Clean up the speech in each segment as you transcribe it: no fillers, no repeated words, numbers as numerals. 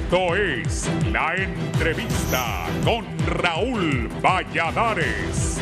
Esto es La Entrevista con Raúl Valladares.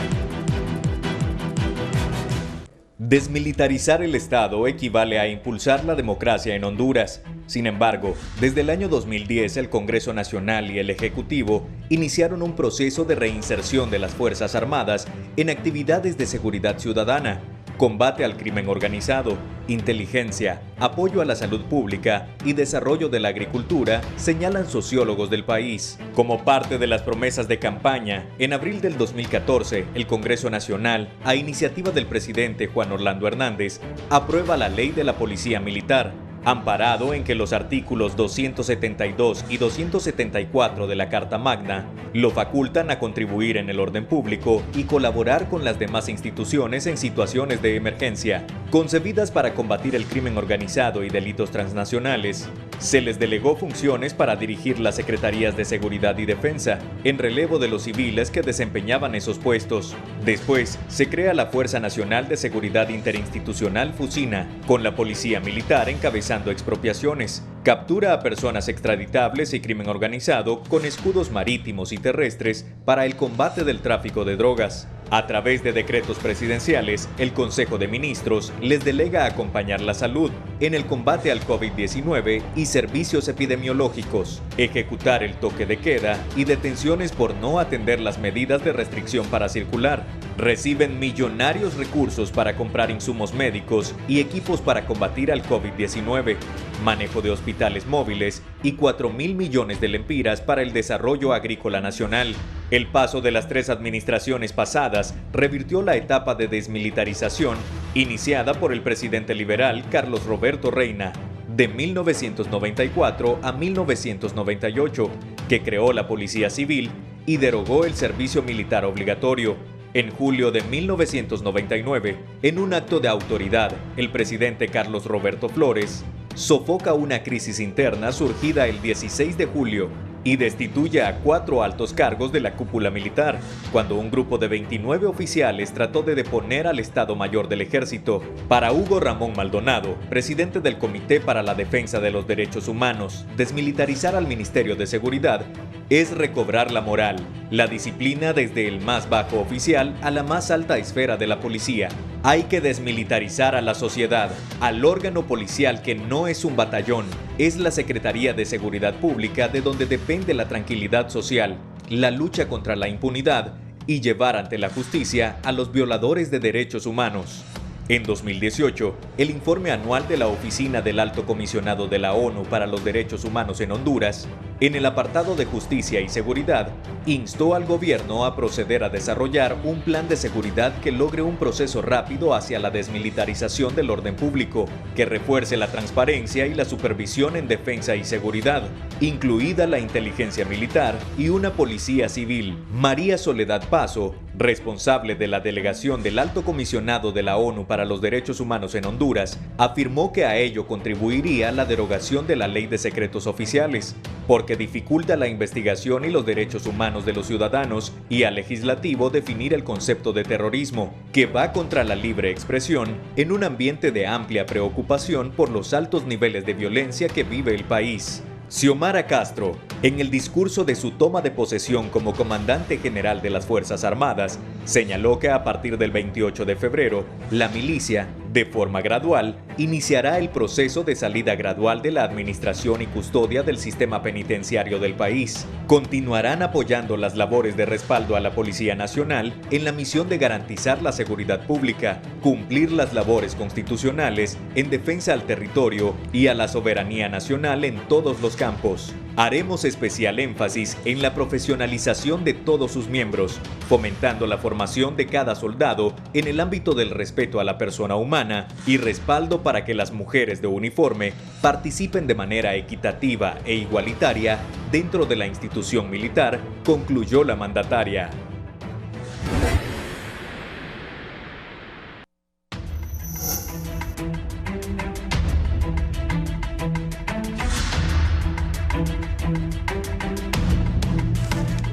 Desmilitarizar el Estado equivale a impulsar la democracia en Honduras. Sin embargo, desde el año 2010 el Congreso Nacional y el Ejecutivo iniciaron un proceso de reinserción de las Fuerzas Armadas en actividades de seguridad ciudadana, combate al crimen organizado, inteligencia, apoyo a la salud pública y desarrollo de la agricultura, señalan sociólogos del país. Como parte de las promesas de campaña, en abril del 2014, el Congreso Nacional, a iniciativa del presidente Juan Orlando Hernández, aprueba la Ley de la Policía Militar, amparado en que los artículos 272 y 274 de la Carta Magna lo facultan a contribuir en el orden público y colaborar con las demás instituciones en situaciones de emergencia, concebidas para combatir el crimen organizado y delitos transnacionales. Se les delegó funciones para dirigir las Secretarías de Seguridad y Defensa, en relevo de los civiles que desempeñaban esos puestos. Después, se crea la Fuerza Nacional de Seguridad Interinstitucional FUSINA, con la Policía Militar encabezando expropiaciones, captura a personas extraditables y crimen organizado con escudos marítimos y terrestres para el combate del tráfico de drogas. A través de decretos presidenciales, el Consejo de Ministros les delega acompañar la salud en el combate al COVID-19 y servicios epidemiológicos, ejecutar el toque de queda y detenciones por no atender las medidas de restricción para circular. Reciben millonarios recursos para comprar insumos médicos y equipos para combatir al COVID-19, manejo de hospitales móviles y 4.000 millones de lempiras para el desarrollo agrícola nacional. El paso de las 3 administraciones pasadas revirtió la etapa de desmilitarización iniciada por el presidente liberal Carlos Roberto Reina de 1994 a 1998, que creó la Policía Civil y derogó el servicio militar obligatorio. En julio de 1999, en un acto de autoridad, el presidente Carlos Roberto Flores sofoca una crisis interna surgida el 16 de julio y destituye a 4 altos cargos de la cúpula militar, cuando un grupo de 29 oficiales trató de deponer al Estado Mayor del Ejército. Para Hugo Ramón Maldonado, presidente del Comité para la Defensa de los Derechos Humanos, desmilitarizar al Ministerio de Seguridad es recobrar la moral, la disciplina desde el más bajo oficial a la más alta esfera de la policía. Hay que desmilitarizar a la sociedad, al órgano policial que no es un batallón, es la Secretaría de Seguridad Pública de donde depende la tranquilidad social, la lucha contra la impunidad y llevar ante la justicia a los violadores de derechos humanos. En 2018, el informe anual de la Oficina del Alto Comisionado de la ONU para los Derechos Humanos en Honduras, en el apartado de Justicia y Seguridad, instó al gobierno a proceder a desarrollar un plan de seguridad que logre un proceso rápido hacia la desmilitarización del orden público, que refuerce la transparencia y la supervisión en defensa y seguridad, incluida la inteligencia militar y una policía civil. María Soledad Paso, responsable de la delegación del Alto Comisionado de la ONU para los Derechos Humanos en Honduras, afirmó que a ello contribuiría la derogación de la Ley de Secretos Oficiales, porque dificulta la investigación y los derechos humanos de los ciudadanos, y al legislativo definir el concepto de terrorismo, que va contra la libre expresión en un ambiente de amplia preocupación por los altos niveles de violencia que vive el país. Xiomara Castro, en el discurso de su toma de posesión como comandante general de las Fuerzas Armadas, señaló que a partir del 28 de febrero, la milicia, de forma gradual, iniciará el proceso de salida gradual de la administración y custodia del sistema penitenciario del país. Continuarán apoyando las labores de respaldo a la Policía Nacional en la misión de garantizar la seguridad pública, cumplir las labores constitucionales en defensa al territorio y a la soberanía nacional en todos los campos. Haremos especial énfasis en la profesionalización de todos sus miembros, fomentando la formación de cada soldado en el ámbito del respeto a la persona humana y respaldo para que las mujeres de uniforme participen de manera equitativa e igualitaria dentro de la institución militar, concluyó la mandataria.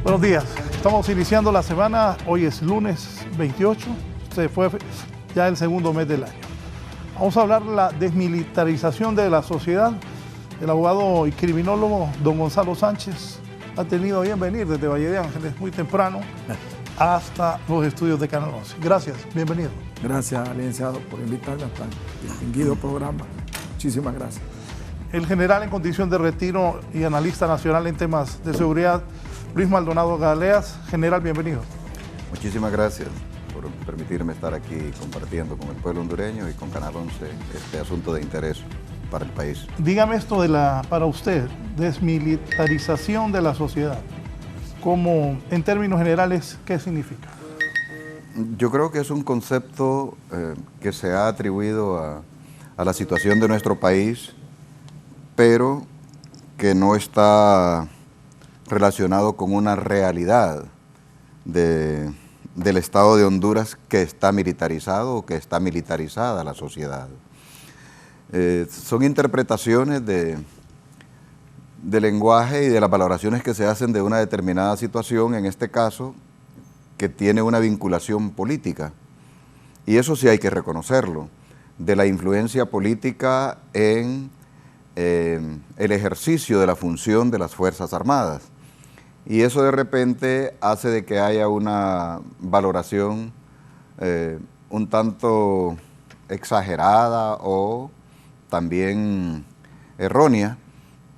Buenos días, estamos iniciando la semana, hoy es lunes 28, se fue ya el segundo mes del año. Vamos a hablar de la desmilitarización de la sociedad El abogado y criminólogo don Gonzalo Sánchez ha tenido a bien venir desde Valle de Ángeles muy temprano hasta los estudios de Canal 11. Gracias, bienvenido. Gracias, licenciado, por invitarme a tan distinguido programa. Muchísimas gracias. El general en condición de retiro y analista nacional en temas de seguridad, Luis Maldonado Galeas. General, bienvenido. Muchísimas gracias por permitirme estar aquí compartiendo con el pueblo hondureño y con Canal 11 este asunto de interés para el país. Dígame esto para usted, desmilitarización de la sociedad. ¿Cómo, en términos generales, qué significa? Yo creo que es un concepto que se ha atribuido a la situación de nuestro país, pero que no está relacionado con una realidad del Estado de Honduras que está militarizado o que está militarizada la sociedad. Son interpretaciones de lenguaje y de las valoraciones que se hacen de una determinada situación, en este caso, que tiene una vinculación política. Y eso sí hay que reconocerlo, de la influencia política en el ejercicio de la función de las Fuerzas Armadas. Y eso de repente hace de que haya una valoración un tanto exagerada o también errónea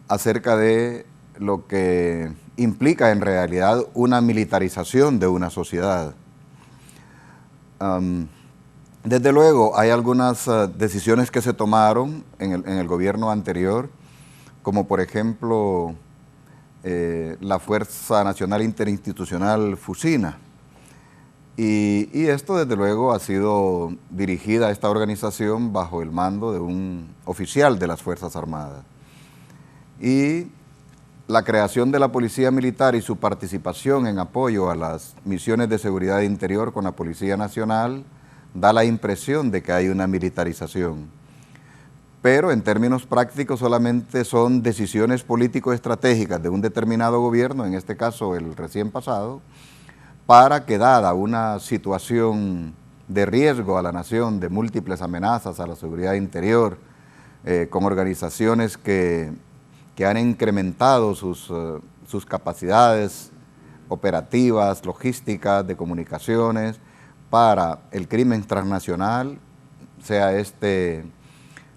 acerca de lo que implica en realidad una militarización de una sociedad. Desde luego hay algunas decisiones que se tomaron en el gobierno anterior, como por ejemplo la Fuerza Nacional Interinstitucional FUSINA. Y esto desde luego ha sido dirigida a esta organización bajo el mando de un oficial de las Fuerzas Armadas. Y la creación de la Policía Militar y su participación en apoyo a las misiones de seguridad interior con la Policía Nacional da la impresión de que hay una militarización. Pero en términos prácticos solamente son decisiones político-estratégicas de un determinado gobierno, en este caso el recién pasado, para que dada una situación de riesgo a la nación, de múltiples amenazas a la seguridad interior, con organizaciones que han incrementado sus capacidades operativas, logísticas, de comunicaciones, para el crimen transnacional, sea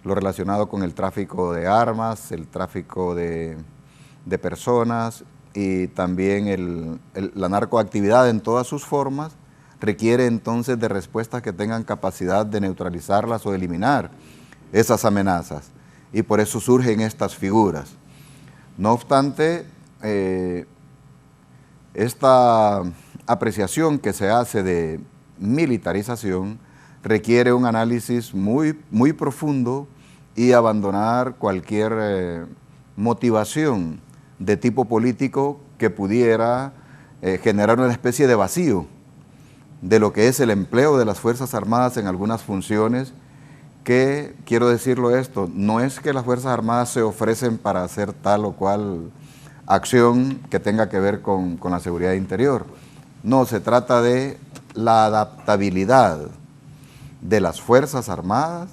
lo relacionado con el tráfico de armas, el tráfico de personas y también la narcoactividad en todas sus formas, requiere entonces de respuestas que tengan capacidad de neutralizarlas o eliminar esas amenazas. Y por eso surgen estas figuras. No obstante, esta apreciación que se hace de militarización requiere un análisis muy, muy profundo y abandonar cualquier motivación de tipo político que pudiera generar una especie de vacío de lo que es el empleo de las Fuerzas Armadas en algunas funciones que, quiero decirlo esto, no es que las Fuerzas Armadas se ofrecen para hacer tal o cual acción que tenga que ver con la seguridad interior. No, se trata de la adaptabilidad de las Fuerzas Armadas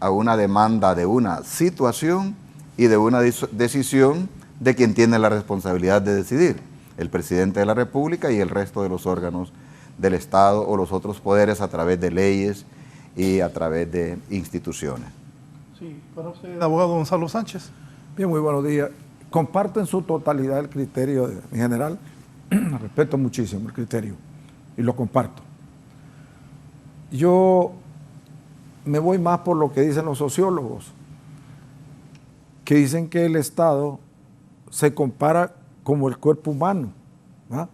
a una demanda de una situación y de una decisión de quien tiene la responsabilidad de decidir, el presidente de la República y el resto de los órganos del Estado o los otros poderes a través de leyes y a través de instituciones. Sí, para usted, abogado Gonzalo Sánchez. Bien, muy buenos días. Comparto en su totalidad el criterio en general, respeto muchísimo el criterio y lo comparto. Yo me voy más por lo que dicen los sociólogos, que dicen que el Estado se compara como el cuerpo humano, ¿verdad?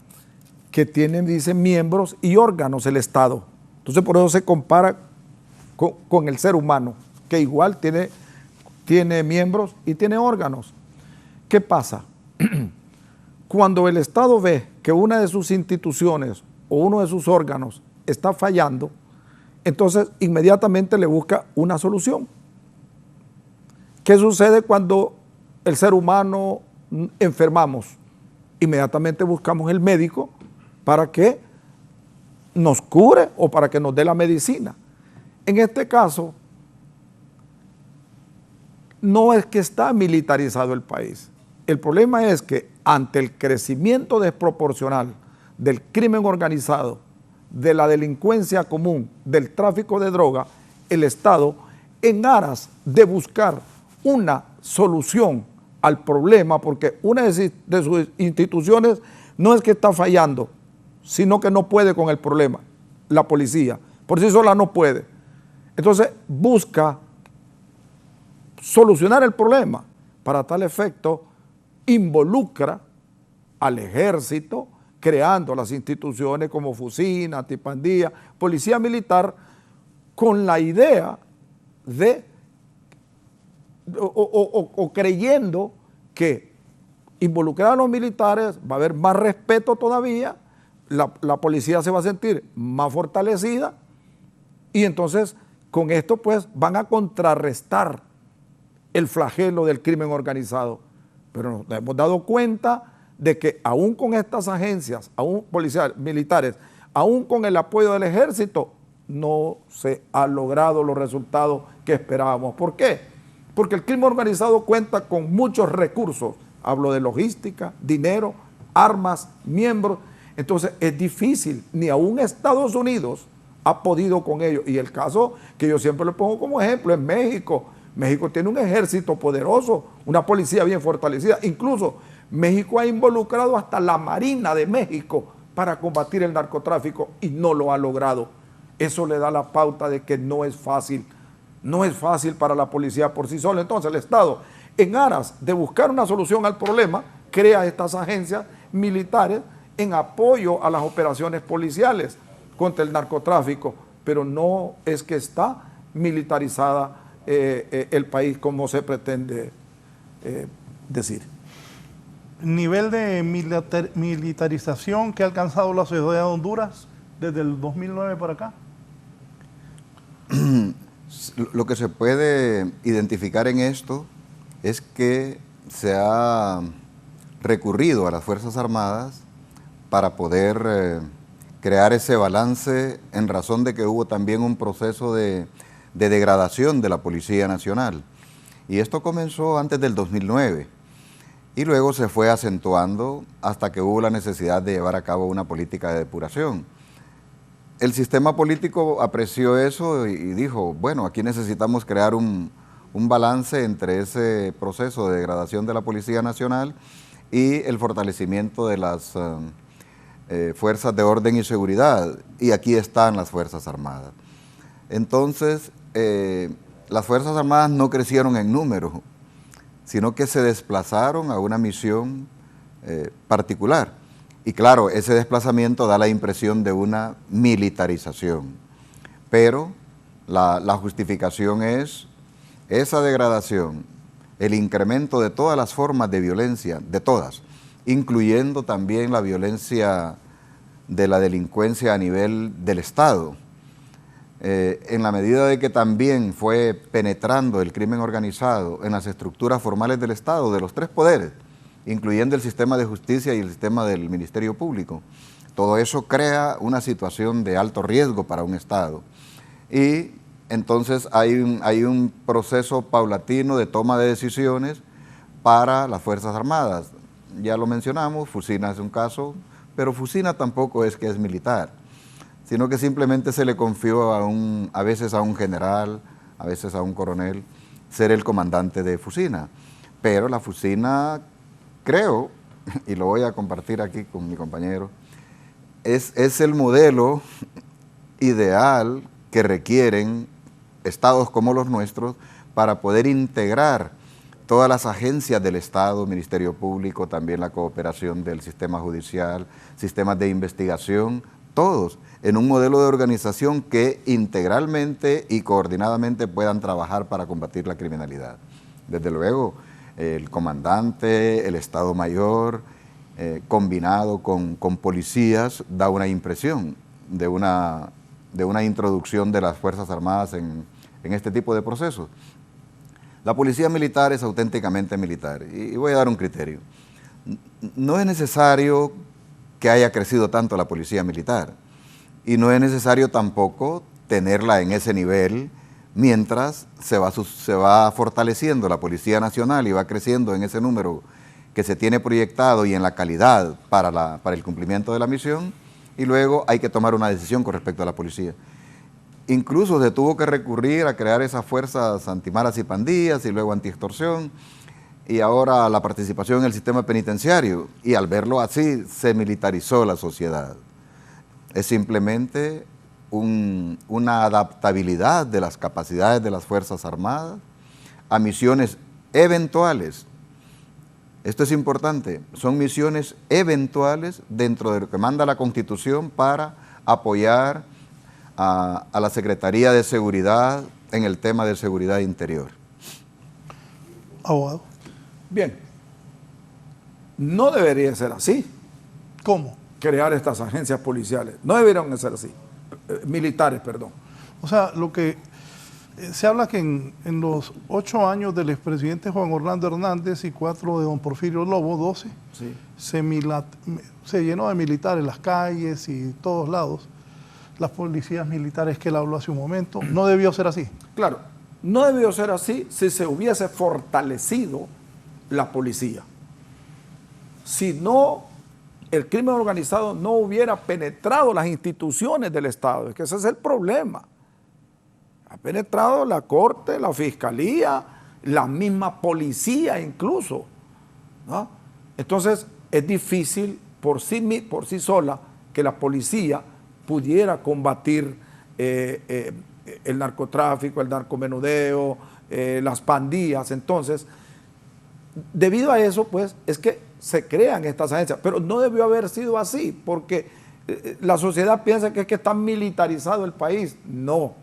Que tiene, dicen, miembros y órganos el Estado. Entonces por eso se compara con el ser humano, que igual tiene miembros y tiene órganos. ¿Qué pasa? Cuando el Estado ve que una de sus instituciones o uno de sus órganos está fallando, entonces inmediatamente le busca una solución. ¿Qué sucede cuando el ser humano enfermamos? Inmediatamente buscamos el médico para que nos cure o para que nos dé la medicina. En este caso, no es que está militarizado el país. El problema es que ante el crecimiento desproporcional del crimen organizado, de la delincuencia común, del tráfico de droga, el Estado, en aras de buscar una solución al problema, porque una de sus instituciones no es que está fallando, sino que no puede con el problema, la policía, por sí sola no puede. Entonces busca solucionar el problema. Para tal efecto, involucra al ejército, creando las instituciones como Fusina, Antipandilla, Policía Militar, con la idea de, o creyendo que involucrar a los militares va a haber más respeto todavía, la policía se va a sentir más fortalecida y entonces con esto pues van a contrarrestar el flagelo del crimen organizado. Pero nos hemos dado cuenta de que aún con estas agencias, aún policiales, militares, aún con el apoyo del ejército, no se han logrado los resultados que esperábamos. ¿Por qué? Porque el crimen organizado cuenta con muchos recursos. Hablo de logística, dinero, armas, miembros. Entonces es difícil, ni aún Estados Unidos ha podido con ello. Y el caso que yo siempre le pongo como ejemplo es México. México tiene un ejército poderoso, una policía bien fortalecida. Incluso México ha involucrado hasta la Marina de México para combatir el narcotráfico y no lo ha logrado. Eso le da la pauta de que no es fácil. No es fácil para la policía por sí sola. Entonces el Estado, en aras de buscar una solución al problema, crea estas agencias militares en apoyo a las operaciones policiales contra el narcotráfico, pero no es que está militarizada el país como se pretende decir. Nivel de militarización que ha alcanzado la sociedad de Honduras desde el 2009 para acá. Lo que se puede identificar en esto es que se ha recurrido a las Fuerzas Armadas para poder crear ese balance en razón de que hubo también un proceso de degradación de la Policía Nacional. Y esto comenzó antes del 2009 y luego se fue acentuando hasta que hubo la necesidad de llevar a cabo una política de depuración. El sistema político apreció eso y dijo, bueno, aquí necesitamos crear un balance entre ese proceso de degradación de la Policía Nacional y el fortalecimiento de las fuerzas de orden y seguridad. Y aquí están las Fuerzas Armadas. Entonces, las Fuerzas Armadas no crecieron en número, sino que se desplazaron a una misión particular. Y claro, ese desplazamiento da la impresión de una militarización, pero la justificación es esa degradación, el incremento de todas las formas de violencia, de todas, incluyendo también la violencia de la delincuencia a nivel del Estado. En la medida de que también fue penetrando el crimen organizado en las estructuras formales del Estado, de los tres poderes, incluyendo el sistema de justicia y el sistema del Ministerio Público. Todo eso crea una situación de alto riesgo para un Estado. Y entonces hay un proceso paulatino de toma de decisiones para las Fuerzas Armadas. Ya lo mencionamos, Fusina es un caso, pero Fusina tampoco es que es militar, sino que simplemente se le confió a veces a un general, a veces a un coronel, ser el comandante de Fusina. Pero la Fusina, creo, y lo voy a compartir aquí con mi compañero, es el modelo ideal que requieren estados como los nuestros para poder integrar todas las agencias del Estado, Ministerio Público, también la cooperación del sistema judicial, sistemas de investigación, todos en un modelo de organización que integralmente y coordinadamente puedan trabajar para combatir la criminalidad. Desde luego, el comandante, el Estado Mayor, combinado con policías, da una impresión de una introducción de las Fuerzas Armadas en este tipo de procesos. La policía militar es auténticamente militar, y voy a dar un criterio. No es necesario que haya crecido tanto la policía militar, y no es necesario tampoco tenerla en ese nivel mientras se va fortaleciendo la Policía Nacional y va creciendo en ese número que se tiene proyectado y en la calidad para el cumplimiento de la misión, y luego hay que tomar una decisión con respecto a la policía. Incluso se tuvo que recurrir a crear esas fuerzas antimaras y pandillas y luego antiextorsión, y ahora la participación en el sistema penitenciario, y al verlo así se militarizó la sociedad. Es simplemente una adaptabilidad de las capacidades de las Fuerzas Armadas a misiones eventuales. Esto es importante, son misiones eventuales dentro de lo que manda la Constitución para apoyar a la Secretaría de Seguridad en el tema de seguridad interior. Abogado. Bien, no debería ser así. ¿Cómo? Crear estas agencias policiales, no deberían ser así, militares, perdón. O sea, lo que se habla que en los 8 años del expresidente Juan Orlando Hernández y 4 de don Porfirio Lobo, 12, Sí. se llenó de militares las calles y todos lados, las policías militares que él habló hace un momento. No debió ser así. Claro, no debió ser así si se hubiese fortalecido la policía. Si no, el crimen organizado no hubiera penetrado las instituciones del Estado. Es que ese es el problema. Ha penetrado la Corte, la Fiscalía, la misma policía incluso, ¿no? Entonces, es difícil por sí sola que la policía pudiera combatir el narcotráfico, el narcomenudeo, las pandillas. Entonces, debido a eso, pues, es que se crean estas agencias. Pero no debió haber sido así, porque la sociedad piensa que es que está militarizado el país. No,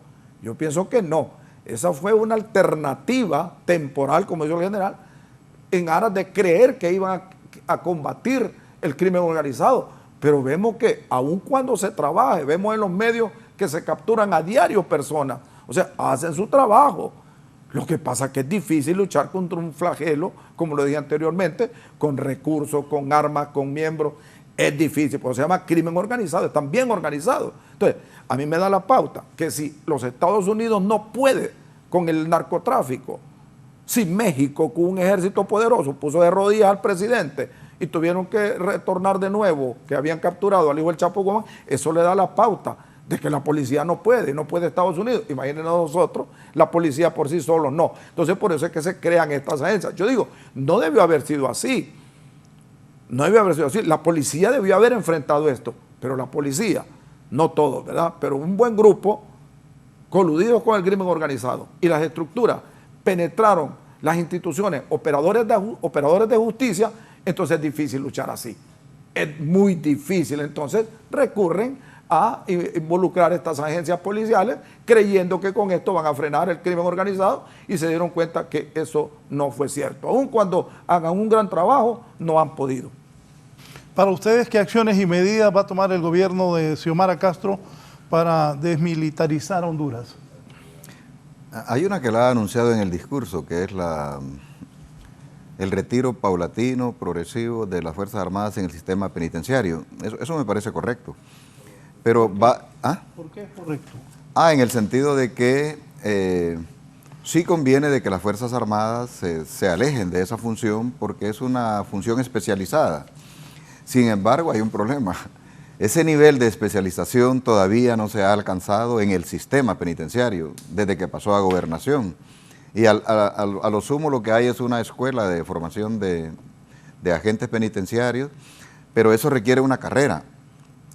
yo pienso que no. Esa fue una alternativa temporal, como dijo el general, en aras de creer que iban a combatir el crimen organizado. Pero vemos que aun cuando se trabaje, vemos en los medios que se capturan a diario personas. O sea, hacen su trabajo. Lo que pasa es que es difícil luchar contra un flagelo, como lo dije anteriormente, con recursos, con armas, con miembros. Es difícil, porque se llama crimen organizado, están bien organizados. Entonces, a mí me da la pauta que si los Estados Unidos no puede con el narcotráfico, si México con un ejército poderoso puso de rodillas al presidente y tuvieron que retornar de nuevo, que habían capturado al hijo del Chapo Guzmán, eso le da la pauta de que la policía no puede Estados Unidos. Imagínense nosotros, la policía por sí solo no. Entonces por eso es que se crean estas agencias. Yo digo, no debió haber sido así. No debió haber sido así. La policía debió haber enfrentado esto, pero la policía, no todos, ¿verdad? Pero un buen grupo, coludidos con el crimen organizado y las estructuras, penetraron las instituciones, operadores de justicia, entonces es difícil luchar así. Es muy difícil. Entonces recurren a involucrar estas agencias policiales creyendo que con esto van a frenar el crimen organizado y se dieron cuenta que eso no fue cierto. Aun cuando hagan un gran trabajo, no han podido. Para ustedes, ¿qué acciones y medidas va a tomar el gobierno de Xiomara Castro para desmilitarizar Honduras? Hay una que la ha anunciado en el discurso, que es el retiro paulatino, progresivo de las Fuerzas Armadas en el sistema penitenciario. Eso me parece correcto. Pero ¿Por qué es correcto? En el sentido de que sí conviene de que las Fuerzas Armadas se alejen de esa función porque es una función especializada. Sin embargo, hay un problema. Ese nivel de especialización todavía no se ha alcanzado en el sistema penitenciario desde que pasó a gobernación. Y a lo sumo lo que hay es una escuela de formación de agentes penitenciarios, pero eso requiere una carrera.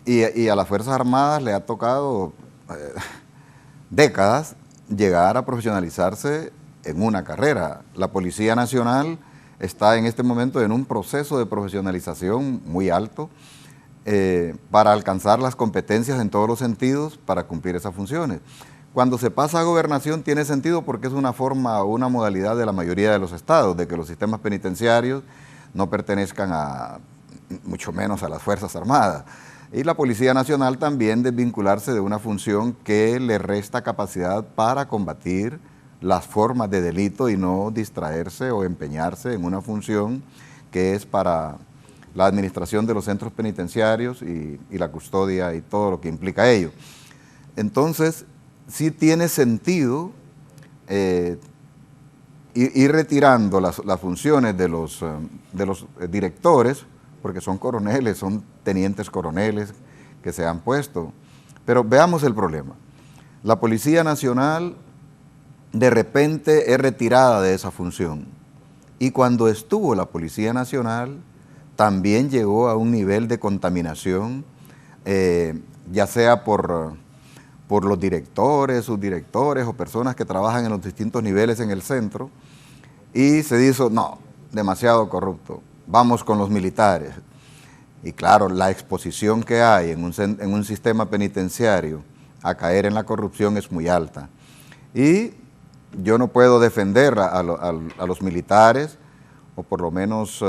Y a las Fuerzas Armadas le ha tocado décadas llegar a profesionalizarse en una carrera. La Policía Nacional está en este momento en un proceso de profesionalización muy alto para alcanzar las competencias en todos los sentidos para cumplir esas funciones. Cuando se pasa a gobernación tiene sentido porque es una forma o una modalidad de la mayoría de los estados, de que los sistemas penitenciarios no pertenezcan mucho menos a las Fuerzas Armadas. Y la Policía Nacional también desvincularse de una función que le resta capacidad para combatir las formas de delito y no distraerse o empeñarse en una función que es para la administración de los centros penitenciarios y la custodia y todo lo que implica ello. Entonces, sí tiene sentido ir retirando las funciones de los directores, porque son coroneles, son tenientes coroneles que se han puesto. Pero veamos el problema. La Policía Nacional de repente es retirada de esa función. Y cuando estuvo la Policía Nacional, también llegó a un nivel de contaminación, ya sea por los directores, subdirectores o personas que trabajan en los distintos niveles en el centro, y se dijo, no, demasiado corrupto, vamos con los militares. Y claro, la exposición que hay en un sistema penitenciario a caer en la corrupción es muy alta. Y yo no puedo defender a los militares, o por lo menos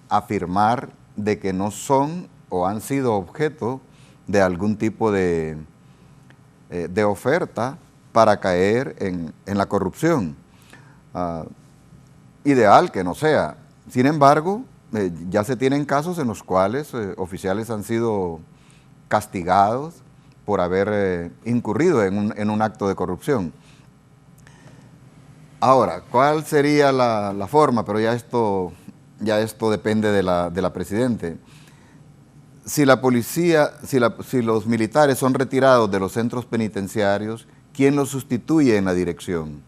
afirmar de que no son o han sido objeto de algún tipo de oferta para caer en la corrupción. Ideal que no sea. Sin embargo, ya se tienen casos en los cuales oficiales han sido castigados por haber incurrido en un acto de corrupción. Ahora, ¿cuál sería la forma? Pero ya esto depende de la Presidente. Si la policía, si los militares son retirados de los centros penitenciarios, ¿quién los sustituye en la dirección?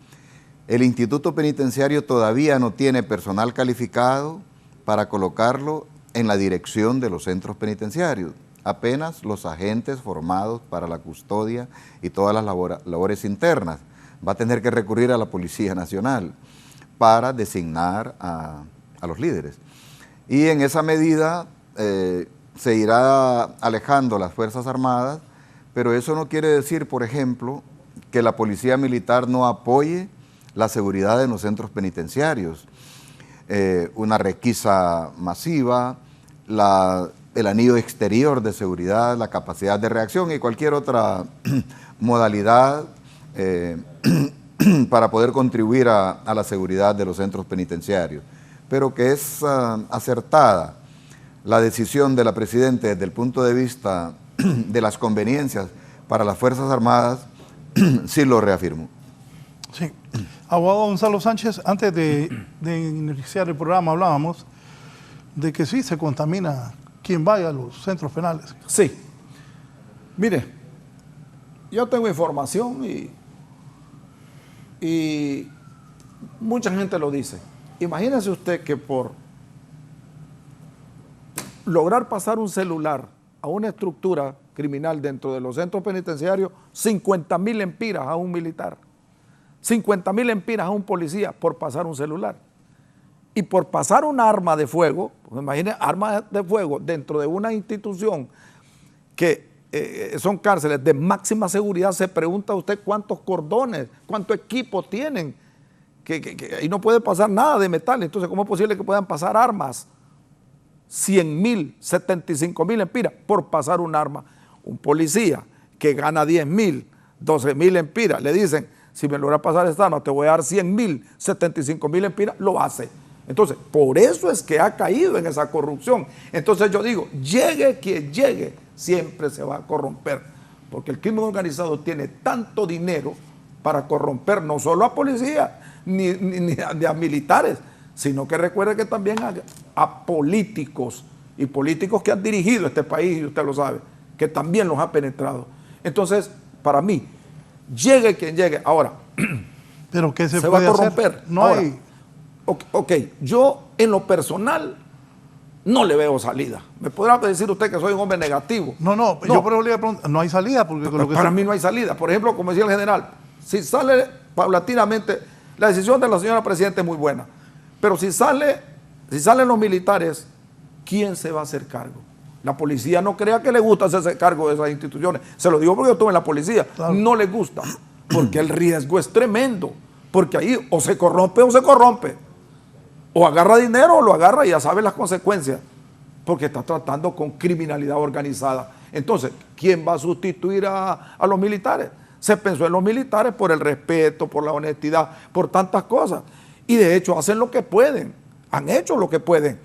El Instituto Penitenciario todavía no tiene personal calificado para colocarlo en la dirección de los centros penitenciarios. Apenas los agentes formados para la custodia y todas las labores internas. Va a tener que recurrir a la Policía Nacional para designar a los líderes. Y en esa medida se irá alejando las Fuerzas Armadas, pero eso no quiere decir, por ejemplo, que la Policía Militar no apoye la seguridad en los centros penitenciarios. Una requisa masiva, el anillo exterior de seguridad, la capacidad de reacción y cualquier otra modalidad para poder contribuir a la seguridad de los centros penitenciarios. Pero que es acertada la decisión de la Presidenta desde el punto de vista de las conveniencias para las Fuerzas Armadas, sí lo reafirmo. Sí. Abogado Gonzalo Sánchez, antes de iniciar el programa hablábamos de que sí se contamina quien vaya a los centros penales. Sí. Mire, yo tengo información y mucha gente lo dice. Imagínese usted que por lograr pasar un celular a una estructura criminal dentro de los centros penitenciarios, 50,000 lempiras a un militar, 50,000 lempiras a un policía por pasar un celular. Y por pasar un arma de fuego, pues imagine armas de fuego dentro de una institución que son cárceles de máxima seguridad, se pregunta usted cuántos cordones, cuánto equipo tienen, y no puede pasar nada de metal. Entonces, ¿cómo es posible que puedan pasar armas? 100,000, 75,000 lempiras por pasar un arma. Un policía que gana 10,000, 12,000 lempiras, le dicen, si me logra pasar esta arma, te voy a dar 100,000, 75,000 lempiras, lo hace. Entonces, por eso es que ha caído en esa corrupción. Entonces yo digo, llegue quien llegue, siempre se va a corromper, porque el crimen organizado tiene tanto dinero para corromper no solo a policías ni a militares, sino que recuerde que también a políticos, y políticos que han dirigido este país, y usted lo sabe, que también los ha penetrado. Entonces, para mí, llegue quien llegue. Ahora, ¿pero qué se va a puede corromper? hacer? No ahora, hay... Ok, yo en lo personal no le veo salida. Me podrá decir usted que soy un hombre negativo. No, yo por eso le iba a preguntar, no hay salida. Porque con lo que para mí no hay salida. Por ejemplo, como decía el general, si sale paulatinamente, la decisión de la señora Presidenta es muy buena, pero si salen los militares, ¿quién se va a hacer cargo? La policía no crea que le gusta hacerse cargo de esas instituciones. Se lo digo porque yo estuve en la policía. Claro. No le gusta, porque el riesgo es tremendo, porque ahí o se corrompe o se corrompe. O agarra dinero o lo agarra y ya sabe las consecuencias, porque está tratando con criminalidad organizada. Entonces, ¿quién va a sustituir a los militares? Se pensó en los militares por el respeto, por la honestidad, por tantas cosas. Y de hecho hacen lo que pueden, han hecho lo que pueden.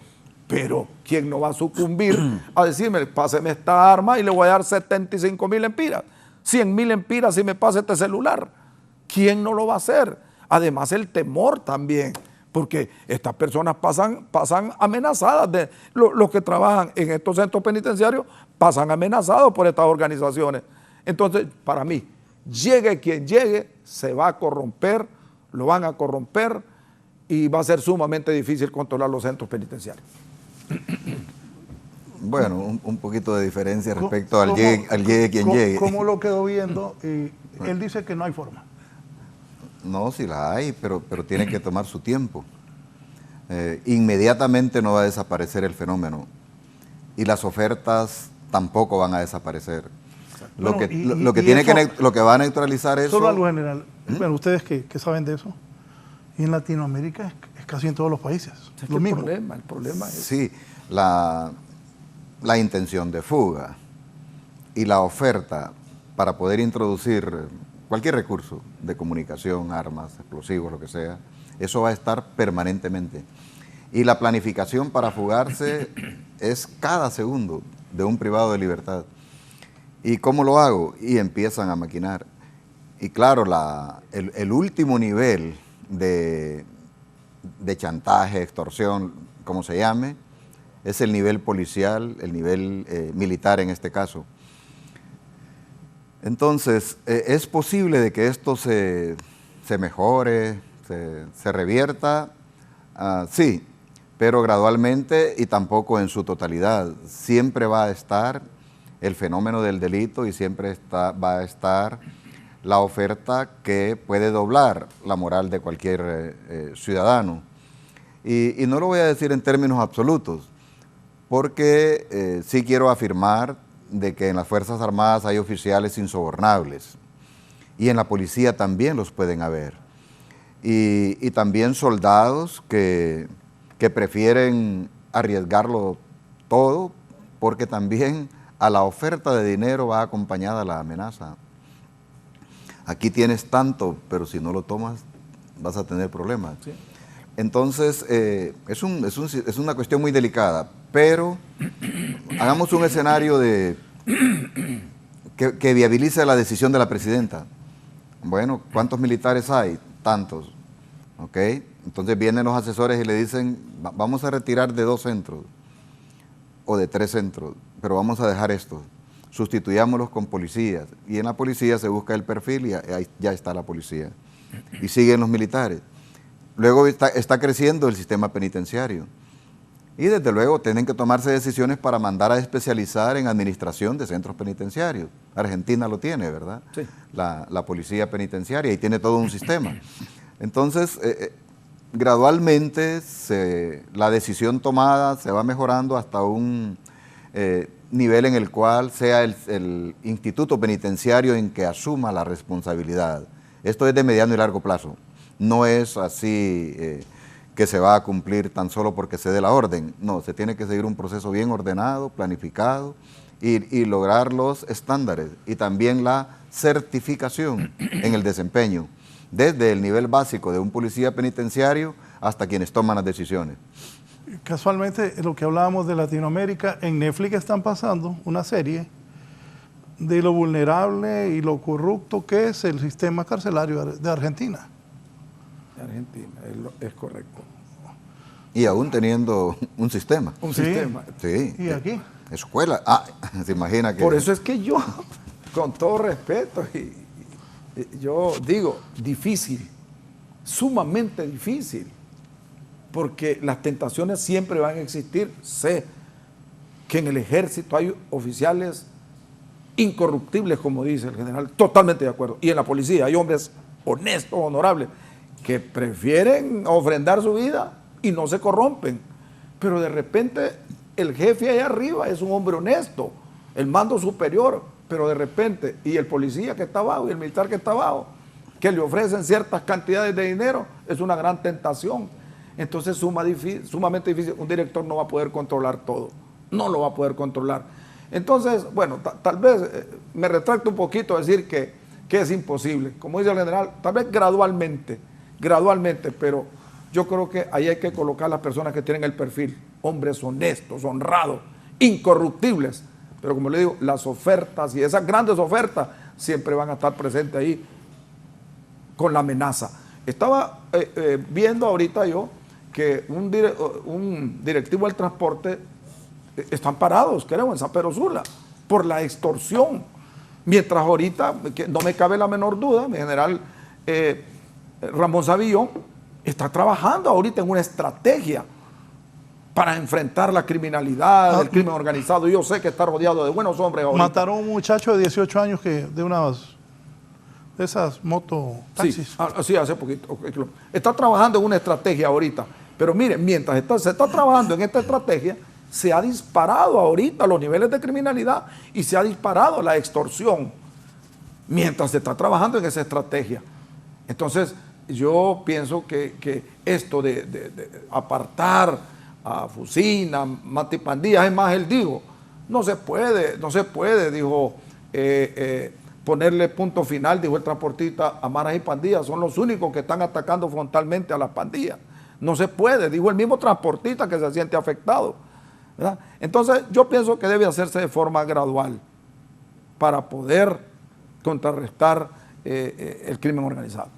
Pero ¿quién no va a sucumbir a decirme, páseme esta arma y le voy a dar 75,000 lempiras, 100,000 lempiras si me pasa este celular? ¿Quién no lo va a hacer? Además el temor también, porque estas personas pasan amenazadas, los que trabajan en estos centros penitenciarios pasan amenazados por estas organizaciones. Entonces, para mí, llegue quien llegue, se va a corromper, lo van a corromper y va a ser sumamente difícil controlar los centros penitenciarios. Bueno, un poquito de diferencia respecto al llegue quien llegue. ¿Cómo lo quedó viendo? Él dice que no hay forma. No, sí la hay, pero tiene que tomar su tiempo. Inmediatamente no va a desaparecer el fenómeno y las ofertas tampoco van a desaparecer. Lo que va a neutralizar eso... Solo algo general. Bueno, ustedes que saben de eso, y en Latinoamérica es casi en todos los países. Es lo mismo. El problema es... Sí, la intención de fuga y la oferta para poder introducir cualquier recurso de comunicación, armas, explosivos, lo que sea, eso va a estar permanentemente. Y la planificación para fugarse es cada segundo de un privado de libertad. ¿Y cómo lo hago? Y empiezan a maquinar. Y claro, el último nivel de chantaje, extorsión, como se llame, es el nivel policial, el nivel militar en este caso. Entonces, ¿es posible de que esto se mejore, se revierta? Sí, pero gradualmente y tampoco en su totalidad. Siempre va a estar el fenómeno del delito y siempre va a estar la oferta que puede doblar la moral de cualquier ciudadano. Y no lo voy a decir en términos absolutos, porque sí quiero afirmar de que en las Fuerzas Armadas hay oficiales insobornables y en la policía también los pueden haber. Y también soldados que prefieren arriesgarlo todo porque también a la oferta de dinero va acompañada la amenaza. Aquí tienes tanto, pero si no lo tomas vas a tener problemas. Sí. Entonces, es una cuestión muy delicada, pero hagamos un escenario que viabilice la decisión de la presidenta. Bueno, ¿cuántos militares hay? Tantos. ¿Ok? Entonces vienen los asesores y le dicen, vamos a retirar de 2 centros o de 3 centros, pero vamos a dejar estos. Sustituyámoslos con policías. Y en la policía se busca el perfil y ahí ya está la policía. Y siguen los militares. Luego está creciendo el sistema penitenciario. Y desde luego tienen que tomarse decisiones para mandar a especializar en administración de centros penitenciarios. Argentina lo tiene, ¿verdad? Sí. La policía penitenciaria y tiene todo un sistema. Entonces, gradualmente la decisión tomada se va mejorando hasta un nivel en el cual sea el instituto penitenciario en que asuma la responsabilidad. Esto es de mediano y largo plazo. No es así que se va a cumplir tan solo porque se dé la orden. No, se tiene que seguir un proceso bien ordenado, planificado y lograr los estándares y también la certificación en el desempeño, desde el nivel básico de un policía penitenciario hasta quienes toman las decisiones. Casualmente, lo que hablábamos de Latinoamérica, en Netflix están pasando una serie de lo vulnerable y lo corrupto que es el sistema carcelario de Argentina. Argentina, es correcto. Y aún teniendo un sistema. Un sistema. Sí. ¿Y aquí? Escuela. Se imagina que... Por eso es que yo, con todo respeto, yo digo, difícil, sumamente difícil, porque las tentaciones siempre van a existir. Sé que en el ejército hay oficiales incorruptibles, como dice el general, totalmente de acuerdo. Y en la policía hay hombres honestos, honorables, que prefieren ofrendar su vida y no se corrompen. Pero de repente el jefe allá arriba es un hombre honesto, el mando superior, pero de repente, y el policía que está abajo y el militar que está abajo, que le ofrecen ciertas cantidades de dinero, es una gran tentación. Entonces sumamente difícil, un director no va a poder controlar todo, no lo va a poder controlar. Entonces, bueno, tal vez me retracto un poquito a decir que es imposible, como dice el general, tal vez gradualmente, pero yo creo que ahí hay que colocar las personas que tienen el perfil, hombres honestos, honrados, incorruptibles, pero como le digo, las ofertas y esas grandes ofertas siempre van a estar presentes ahí con la amenaza. Estaba viendo ahorita yo que un directivo del transporte están parados, creo, en San Pedro Sula, por la extorsión. Mientras ahorita, que no me cabe la menor duda, mi general Ramón Savillón está trabajando ahorita en una estrategia para enfrentar la criminalidad, el crimen organizado. Yo sé que está rodeado de buenos hombres ahorita. Mataron a un muchacho de 18 años que de esas mototaxis. Sí, hace poquito. Está trabajando en una estrategia ahorita. Pero miren, mientras se está trabajando en esta estrategia, se ha disparado ahorita los niveles de criminalidad y se ha disparado la extorsión mientras se está trabajando en esa estrategia. Entonces, yo pienso que esto de apartar a Fusina, Matipandillas, es más, él dijo, no se puede, dijo, ponerle punto final, dijo el transportista, a maras y pandillas, son los únicos que están atacando frontalmente a las pandillas. No se puede, dijo el mismo transportista que se siente afectado, ¿verdad? Entonces, yo pienso que debe hacerse de forma gradual para poder contrarrestar el crimen organizado.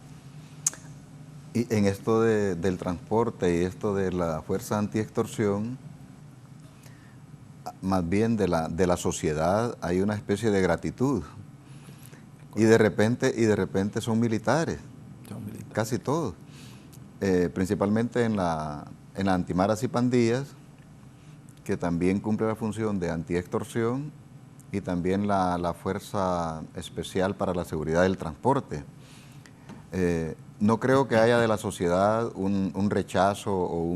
Y en esto del transporte y esto de la fuerza antiextorsión, más bien de la sociedad hay una especie de gratitud. Y de repente son militares, casi todos. Principalmente en la antimaras y pandillas, que también cumple la función de antiextorsión, y también la Fuerza Especial para la Seguridad del Transporte. No creo que haya de la sociedad un rechazo o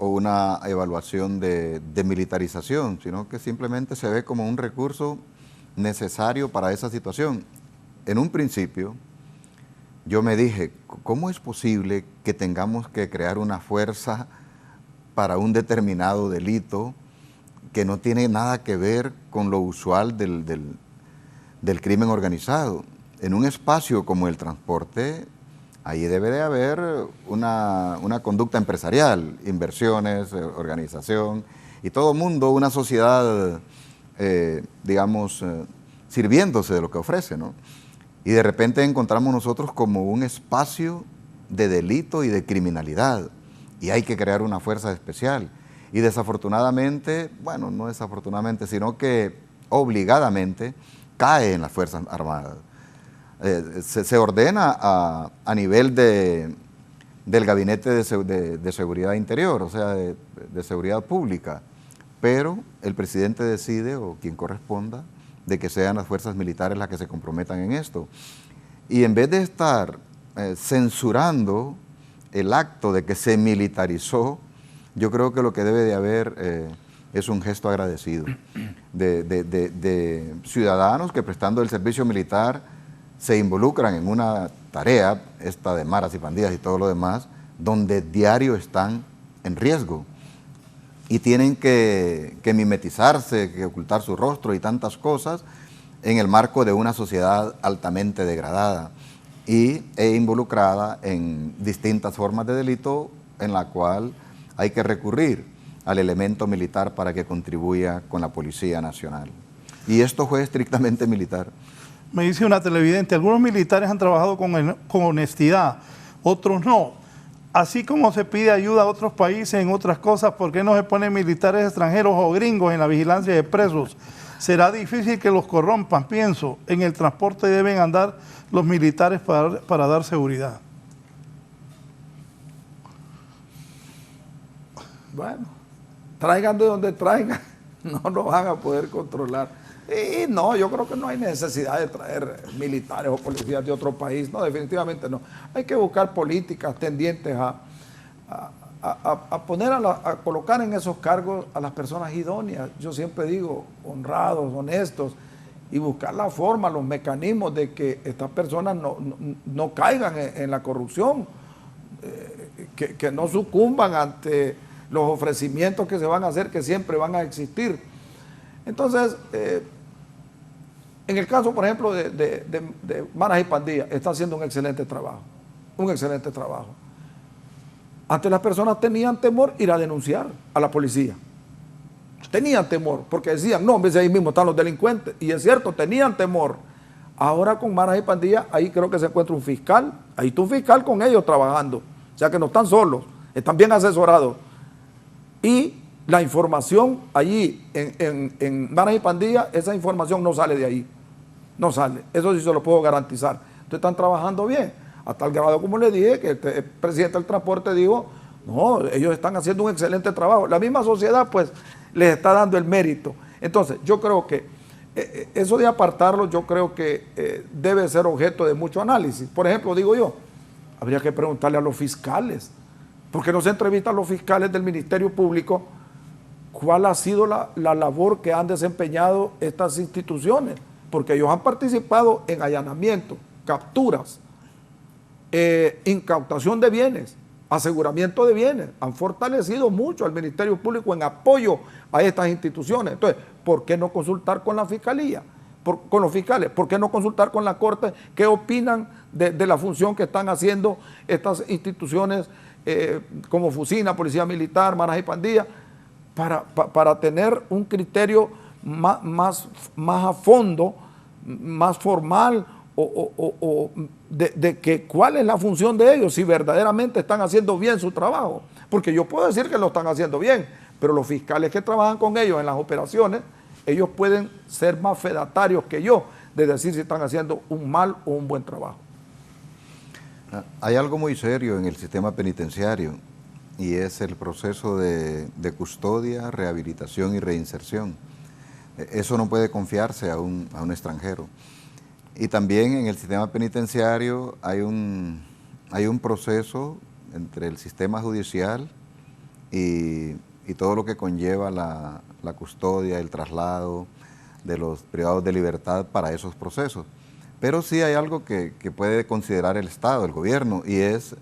una evaluación de militarización, sino que simplemente se ve como un recurso necesario para esa situación. En un principio, yo me dije, ¿cómo es posible que tengamos que crear una fuerza para un determinado delito que no tiene nada que ver con lo usual del crimen organizado? En un espacio como el transporte, ahí debe de haber una conducta empresarial, inversiones, organización, y todo mundo, una sociedad, digamos, sirviéndose de lo que ofrece, ¿no? Y de repente encontramos nosotros como un espacio de delito y de criminalidad, y hay que crear una fuerza especial. Y desafortunadamente, bueno, no desafortunadamente, sino que obligadamente cae en las Fuerzas Armadas. Se ordena a nivel del Gabinete de Seguridad Interior, o sea, de Seguridad Pública, pero el presidente decide, o quien corresponda, de que sean las fuerzas militares las que se comprometan en esto. Y en vez de estar censurando el acto de que se militarizó, yo creo que lo que debe de haber es un gesto agradecido de ciudadanos que, prestando el servicio militar, se involucran en una tarea, esta de maras y pandillas y todo lo demás, donde diario están en riesgo y tienen que mimetizarse, que ocultar su rostro y tantas cosas en el marco de una sociedad altamente degradada e involucrada en distintas formas de delito, en la cual hay que recurrir al elemento militar para que contribuya con la Policía Nacional. Y esto fue estrictamente militar. Me dice una televidente, algunos militares han trabajado con honestidad, otros no. Así como se pide ayuda a otros países en otras cosas, ¿por qué no se ponen militares extranjeros o gringos en la vigilancia de presos? Será difícil que los corrompan, pienso. En el transporte deben andar los militares para dar seguridad. Bueno, traigan de donde traigan, no lo van a poder controlar. Y no, yo creo que no hay necesidad de traer militares o policías de otro país, no, definitivamente no. Hay que buscar políticas tendientes a poner, a colocar en esos cargos a las personas idóneas, yo siempre digo, honrados, honestos, y buscar la forma, los mecanismos de que estas personas no caigan en la corrupción, que no sucumban ante los ofrecimientos que se van a hacer, que siempre van a existir. Entonces, en el caso, por ejemplo, de maras y pandillas, está haciendo un excelente trabajo, Antes las personas tenían temor ir a denunciar a la policía. Tenían temor, porque decían, no, en vez de ahí mismo están los delincuentes. Y es cierto, tenían temor. Ahora con maras y pandillas, ahí creo que se encuentra un fiscal, ahí está un fiscal con ellos trabajando, o sea que no están solos, están bien asesorados. Y la información allí en maras y pandillas, esa información no sale de ahí, no sale, eso sí se lo puedo garantizar. Entonces están trabajando bien, a tal grado como le dije, que el presidente del transporte dijo, no, ellos están haciendo un excelente trabajo. La misma sociedad pues les está dando el mérito. Entonces yo creo que eso de apartarlo, yo creo que debe ser objeto de mucho análisis. Por ejemplo, digo yo, habría que preguntarle a los fiscales, ¿por qué no se entrevistan a los fiscales del Ministerio Público? ¿Cuál ha sido la labor que han desempeñado estas instituciones? Porque ellos han participado en allanamientos, capturas, incautación de bienes, aseguramiento de bienes, han fortalecido mucho al Ministerio Público en apoyo a estas instituciones. Entonces, ¿por qué no consultar con la Fiscalía? Con los fiscales, ¿por qué no consultar con la Corte? ¿Qué opinan de la función que están haciendo estas instituciones como Fusina, Policía Militar, maras y pandillas, para tener un criterio más a fondo, más formal, de que cuál es la función de ellos, si verdaderamente están haciendo bien su trabajo? Porque yo puedo decir que lo están haciendo bien, pero los fiscales que trabajan con ellos en las operaciones, ellos pueden ser más fedatarios que yo de decir si están haciendo un mal o un buen trabajo. Hay algo muy serio en el sistema penitenciario y es el proceso de custodia, rehabilitación y reinserción. Eso no puede confiarse a un extranjero. Y también en el sistema penitenciario hay un proceso entre el sistema judicial y todo lo que conlleva la custodia, el traslado de los privados de libertad para esos procesos. Pero sí hay algo que puede considerar el Estado, el gobierno, y es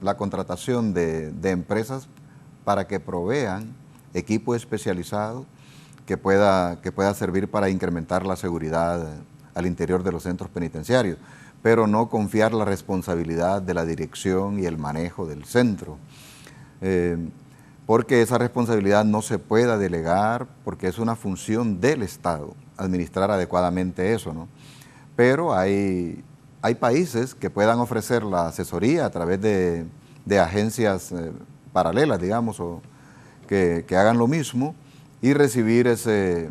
la contratación de empresas para que provean equipo especializado que pueda servir para incrementar la seguridad al interior de los centros penitenciarios, pero no confiar la responsabilidad de la dirección y el manejo del centro, porque esa responsabilidad no se pueda delegar, porque es una función del Estado administrar adecuadamente eso, ¿no? Pero hay países que puedan ofrecer la asesoría a través de agencias paralelas, digamos, o que hagan lo mismo y recibir ese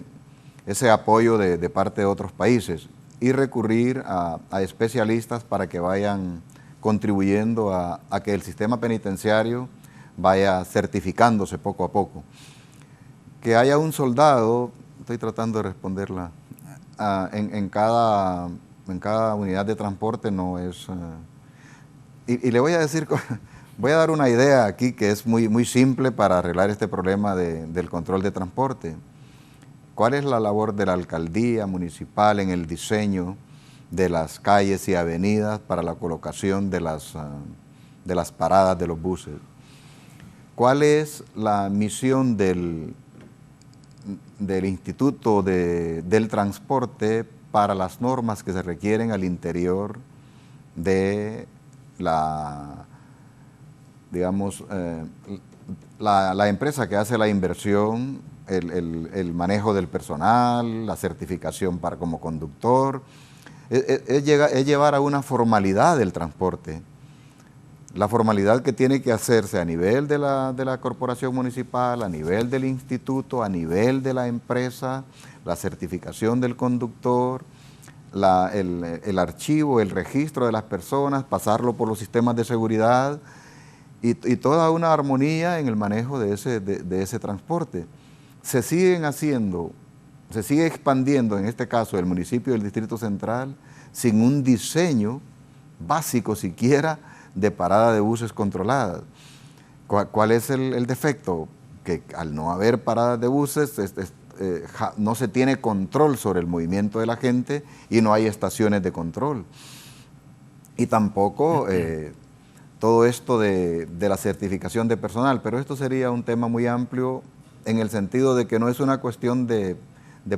apoyo de parte de otros países y recurrir a especialistas para que vayan contribuyendo a que el sistema penitenciario vaya certificándose poco a poco. Que haya un soldado, estoy tratando de responderla, en cada unidad de transporte no es... y le voy a decir, voy a dar una idea aquí que es muy simple para arreglar este problema del control de transporte. ¿Cuál es la labor de la alcaldía municipal en el diseño de las calles y avenidas para la colocación de las paradas de los buses? ¿Cuál es la misión del Instituto del Transporte para las normas que se requieren al interior de la empresa que hace la inversión, el manejo del personal, la certificación como conductor? Es llevar a una formalidad del transporte. La formalidad que tiene que hacerse a nivel de la corporación municipal, a nivel del instituto, a nivel de la empresa, la certificación del conductor, el archivo, el registro de las personas, pasarlo por los sistemas de seguridad y toda una armonía en el manejo de ese transporte. Se sigue expandiendo, en este caso, el municipio del Distrito Central, sin un diseño básico siquiera de parada de buses controladas. ¿Cuál es el defecto? Que al no haber paradas de buses, no se tiene control sobre el movimiento de la gente y no hay estaciones de control. Y tampoco todo esto de la certificación de personal, pero esto sería un tema muy amplio en el sentido de que no es una cuestión de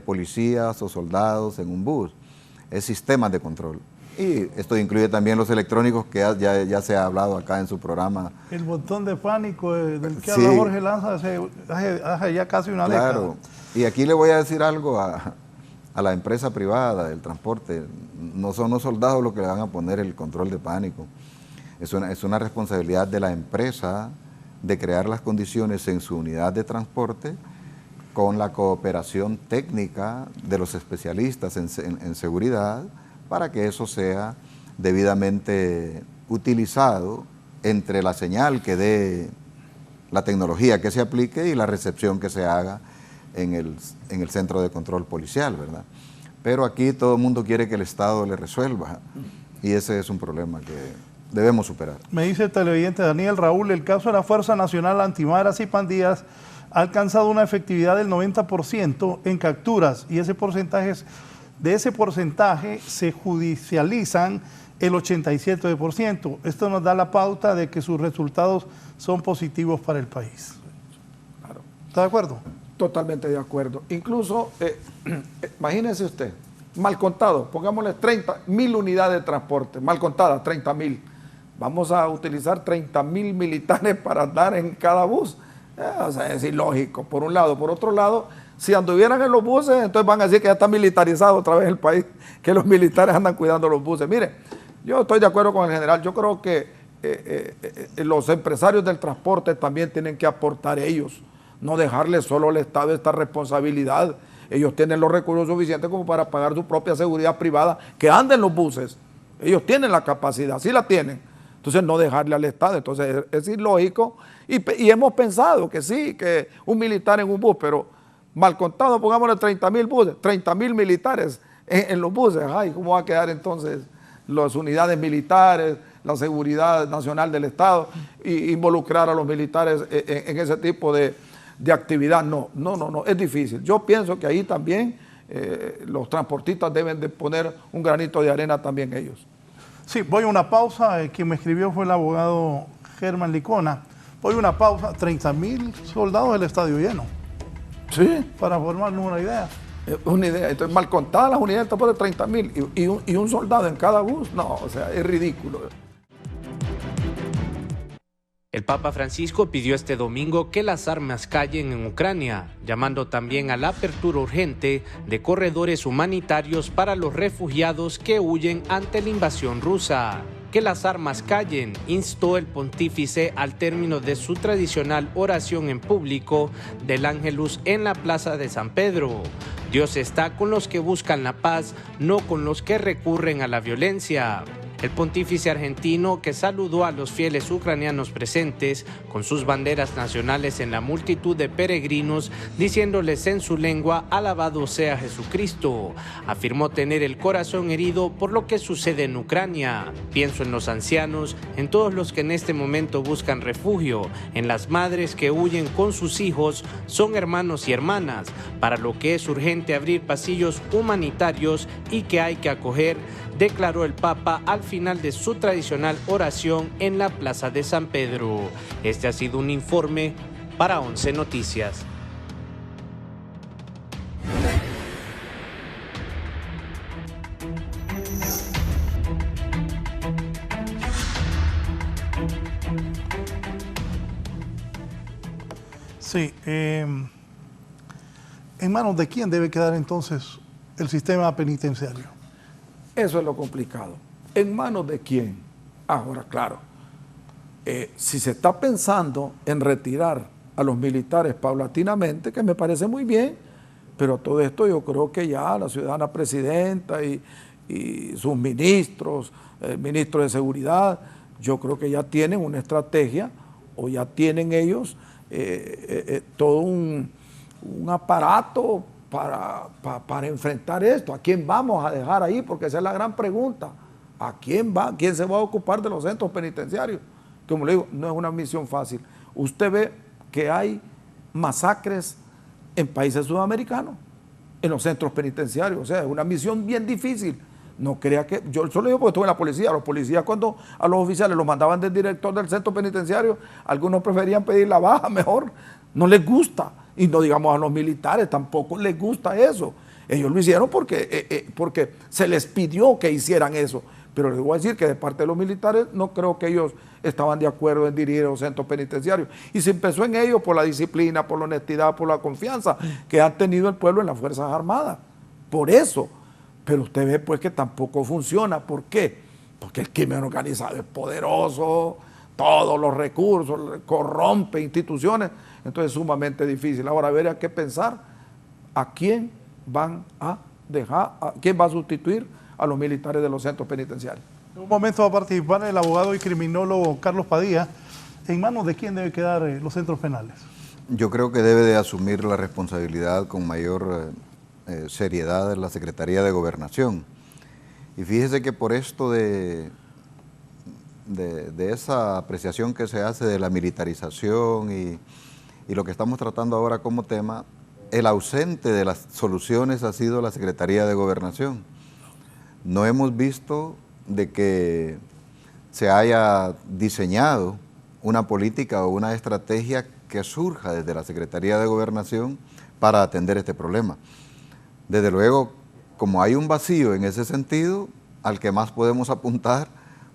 policías o soldados en un bus, es sistemas de control. Y esto incluye también los electrónicos que ya se ha hablado acá en su programa. El botón de pánico del que sí, habla Jorge Lanza hace ya casi una década. Claro, y aquí le voy a decir algo a la empresa privada del transporte. No son los soldados los que le van a poner el control de pánico. Es una responsabilidad de la empresa de crear las condiciones en su unidad de transporte con la cooperación técnica de los especialistas en seguridad para que eso sea debidamente utilizado entre la señal que dé la tecnología que se aplique y la recepción que se haga en el centro de control policial, ¿verdad? Pero aquí todo el mundo quiere que el Estado le resuelva y ese es un problema que debemos superar. Me dice el televidente Daniel Raúl, el caso de la Fuerza Nacional Antimaras y Pandillas ha alcanzado una efectividad del 90% en capturas y de ese porcentaje se judicializan el 87%. Esto nos da la pauta de que sus resultados son positivos para el país. Claro. ¿Está de acuerdo? Totalmente de acuerdo. Incluso, imagínese usted, mal contado, pongámosle 30.000 unidades de transporte, mal contadas, 30.000. Vamos a utilizar 30.000 militares para andar en cada bus. O sea, es ilógico, por un lado. Por otro lado, si anduvieran en los buses, entonces van a decir que ya está militarizado otra vez el país, que los militares andan cuidando los buses. Mire, yo estoy de acuerdo con el general. Yo creo que los empresarios del transporte también tienen que aportar ellos, no dejarle solo al Estado esta responsabilidad. Ellos tienen los recursos suficientes como para pagar su propia seguridad privada, que anden los buses. Ellos tienen la capacidad, sí la tienen. Entonces no dejarle al Estado. Entonces es ilógico. Y hemos pensado que sí, que un militar en un bus, pero mal contado, pongámosle 30.000 buses, 30.000 militares en los buses. Ay, ¿cómo va a quedar entonces las unidades militares, la seguridad nacional del Estado, y involucrar a los militares en ese tipo de actividad? No, es difícil. Yo pienso que ahí también los transportistas deben de poner un granito de arena también ellos. Sí, voy a una pausa. Quien me escribió fue el abogado Germán Licona. Voy a una pausa. 30.000 soldados del estadio lleno. Sí. Para formarnos una idea. Una idea. Entonces, mal contadas las unidades de 30.000 y un soldado en cada bus. No, o sea, es ridículo. El Papa Francisco pidió este domingo que las armas callen en Ucrania, llamando también a la apertura urgente de corredores humanitarios para los refugiados que huyen ante la invasión rusa. Que las armas callen, instó el pontífice al término de su tradicional oración en público del Ángelus en la Plaza de San Pedro. Dios está con los que buscan la paz, no con los que recurren a la violencia. El pontífice argentino, que saludó a los fieles ucranianos presentes con sus banderas nacionales en la multitud de peregrinos, diciéndoles en su lengua, alabado sea Jesucristo, afirmó tener el corazón herido por lo que sucede en Ucrania. Pienso en los ancianos, en todos los que en este momento buscan refugio, en las madres que huyen con sus hijos, son hermanos y hermanas, para lo que es urgente abrir pasillos humanitarios y que hay que acoger, declaró el Papa al final de su tradicional oración en la Plaza de San Pedro. Este ha sido un informe para 11 Noticias. Sí, ¿en manos de quién debe quedar entonces el sistema penitenciario? Eso es lo complicado. ¿En manos de quién? Ahora, claro, si se está pensando en retirar a los militares paulatinamente, que me parece muy bien, pero todo esto yo creo que ya la ciudadana presidenta y sus ministros, el ministro de Seguridad, yo creo que ya tienen una estrategia o ya tienen ellos todo un aparato para enfrentar esto. ¿A quién vamos a dejar ahí? Porque esa es la gran pregunta. ¿A quién va? ¿Quién se va a ocupar de los centros penitenciarios? Como le digo, no es una misión fácil. Usted ve que hay masacres en países sudamericanos, en los centros penitenciarios. O sea, es una misión bien difícil. No crea que... Yo solo digo porque estuve en la policía. Los policías, cuando a los oficiales los mandaban del director del centro penitenciario, algunos preferían pedir la baja mejor. No les gusta. Y no digamos a los militares, tampoco les gusta eso. Ellos lo hicieron porque se les pidió que hicieran eso. Pero les voy a decir que de parte de los militares no creo que ellos estaban de acuerdo en dirigir los centros penitenciarios. Y se empezó en ellos por la disciplina, por la honestidad, por la confianza que han tenido el pueblo en las Fuerzas Armadas. por eso. Pero usted ve pues que tampoco funciona. ¿Por qué? Porque el crimen organizado es poderoso, todos los recursos, corrompe instituciones, entonces es sumamente difícil. Ahora habría que pensar a quién van a dejar, a quién va a sustituir a los militares de los centros penitenciarios. En un momento va a participar el abogado y criminólogo Carlos Padilla. ¿En manos de quién debe quedar los centros penales? Yo creo que debe de asumir la responsabilidad con mayor seriedad la Secretaría de Gobernación. Y fíjese que por esto de esa apreciación que se hace de la militarización y lo que estamos tratando ahora como tema, el ausente de las soluciones ha sido la Secretaría de Gobernación. No hemos visto de que se haya diseñado una política o una estrategia que surja desde la Secretaría de Gobernación para atender este problema. Desde luego, como hay un vacío en ese sentido, al que más podemos apuntar,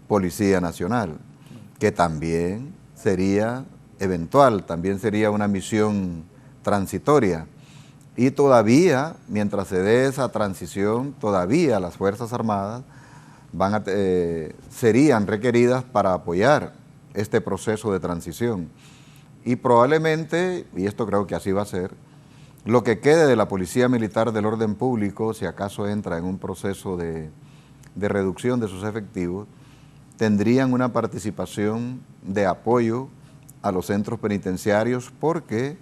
Policía Nacional, que también sería eventual, también sería una misión transitoria. Y todavía, mientras se dé esa transición, todavía las Fuerzas Armadas serían requeridas para apoyar este proceso de transición. Y probablemente, y esto creo que así va a ser, lo que quede de la Policía Militar del Orden Público, si acaso entra en un proceso de reducción de sus efectivos, tendrían una participación de apoyo a los centros penitenciarios, porque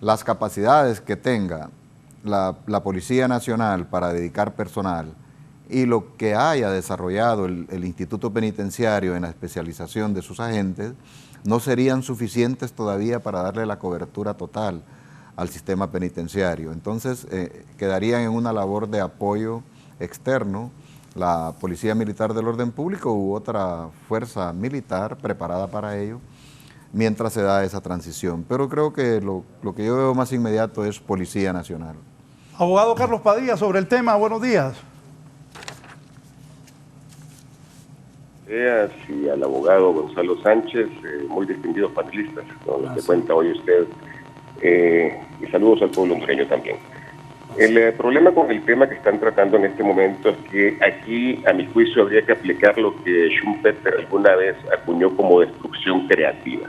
las capacidades que tenga la Policía Nacional para dedicar personal y lo que haya desarrollado el Instituto Penitenciario en la especialización de sus agentes no serían suficientes todavía para darle la cobertura total al sistema penitenciario. Entonces quedarían en una labor de apoyo externo la Policía Militar del Orden Público u otra fuerza militar preparada para ello, mientras se da esa transición. Pero creo que lo que yo veo más inmediato es Policía Nacional. Abogado Carlos Padilla, sobre el tema, buenos días. Y al abogado Gonzalo Sánchez, muy distinguidos panelistas, con los que cuenta hoy usted, y saludos al pueblo hondureño también. El problema con el tema que están tratando en este momento es que aquí, a mi juicio, habría que aplicar lo que Schumpeter alguna vez acuñó como destrucción creativa,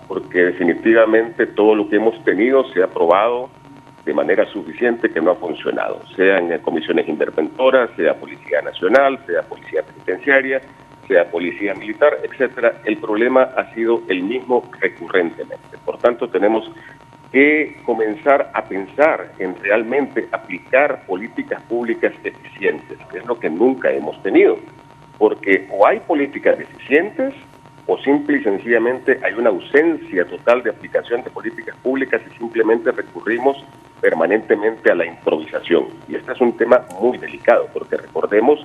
porque definitivamente todo lo que hemos tenido se ha probado de manera suficiente que no ha funcionado, sea en comisiones interventoras, sea Policía Nacional, sea Policía Penitenciaria, sea Policía Militar, etcétera. El problema ha sido el mismo recurrentemente. Por tanto, tenemos que comenzar a pensar en realmente aplicar políticas públicas eficientes, que es lo que nunca hemos tenido, porque o hay políticas deficientes o simple y sencillamente hay una ausencia total de aplicación de políticas públicas y simplemente recurrimos permanentemente a la improvisación. Y este es un tema muy delicado, porque recordemos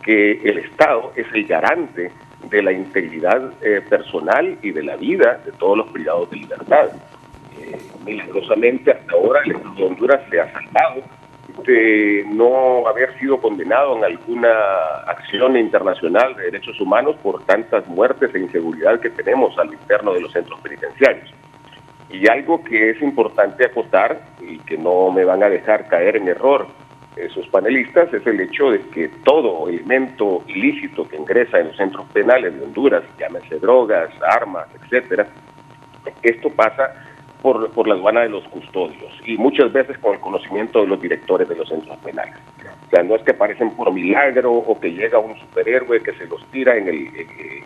que el Estado es el garante de la integridad personal y de la vida de todos los privados de libertad. Milagrosamente hasta ahora el Estado de Honduras se ha salvado de no haber sido condenado en alguna acción internacional de derechos humanos por tantas muertes e inseguridad que tenemos al interno de los centros penitenciarios. Y algo que es importante acotar y que no me van a dejar caer en error sus panelistas es el hecho de que todo elemento ilícito que ingresa en los centros penales de Honduras, llámese drogas, armas, etcétera, esto pasa por la aduana de los custodios y muchas veces con el conocimiento de los directores de los centros penales. O sea, no es que aparecen por milagro o que llega un superhéroe que se los tira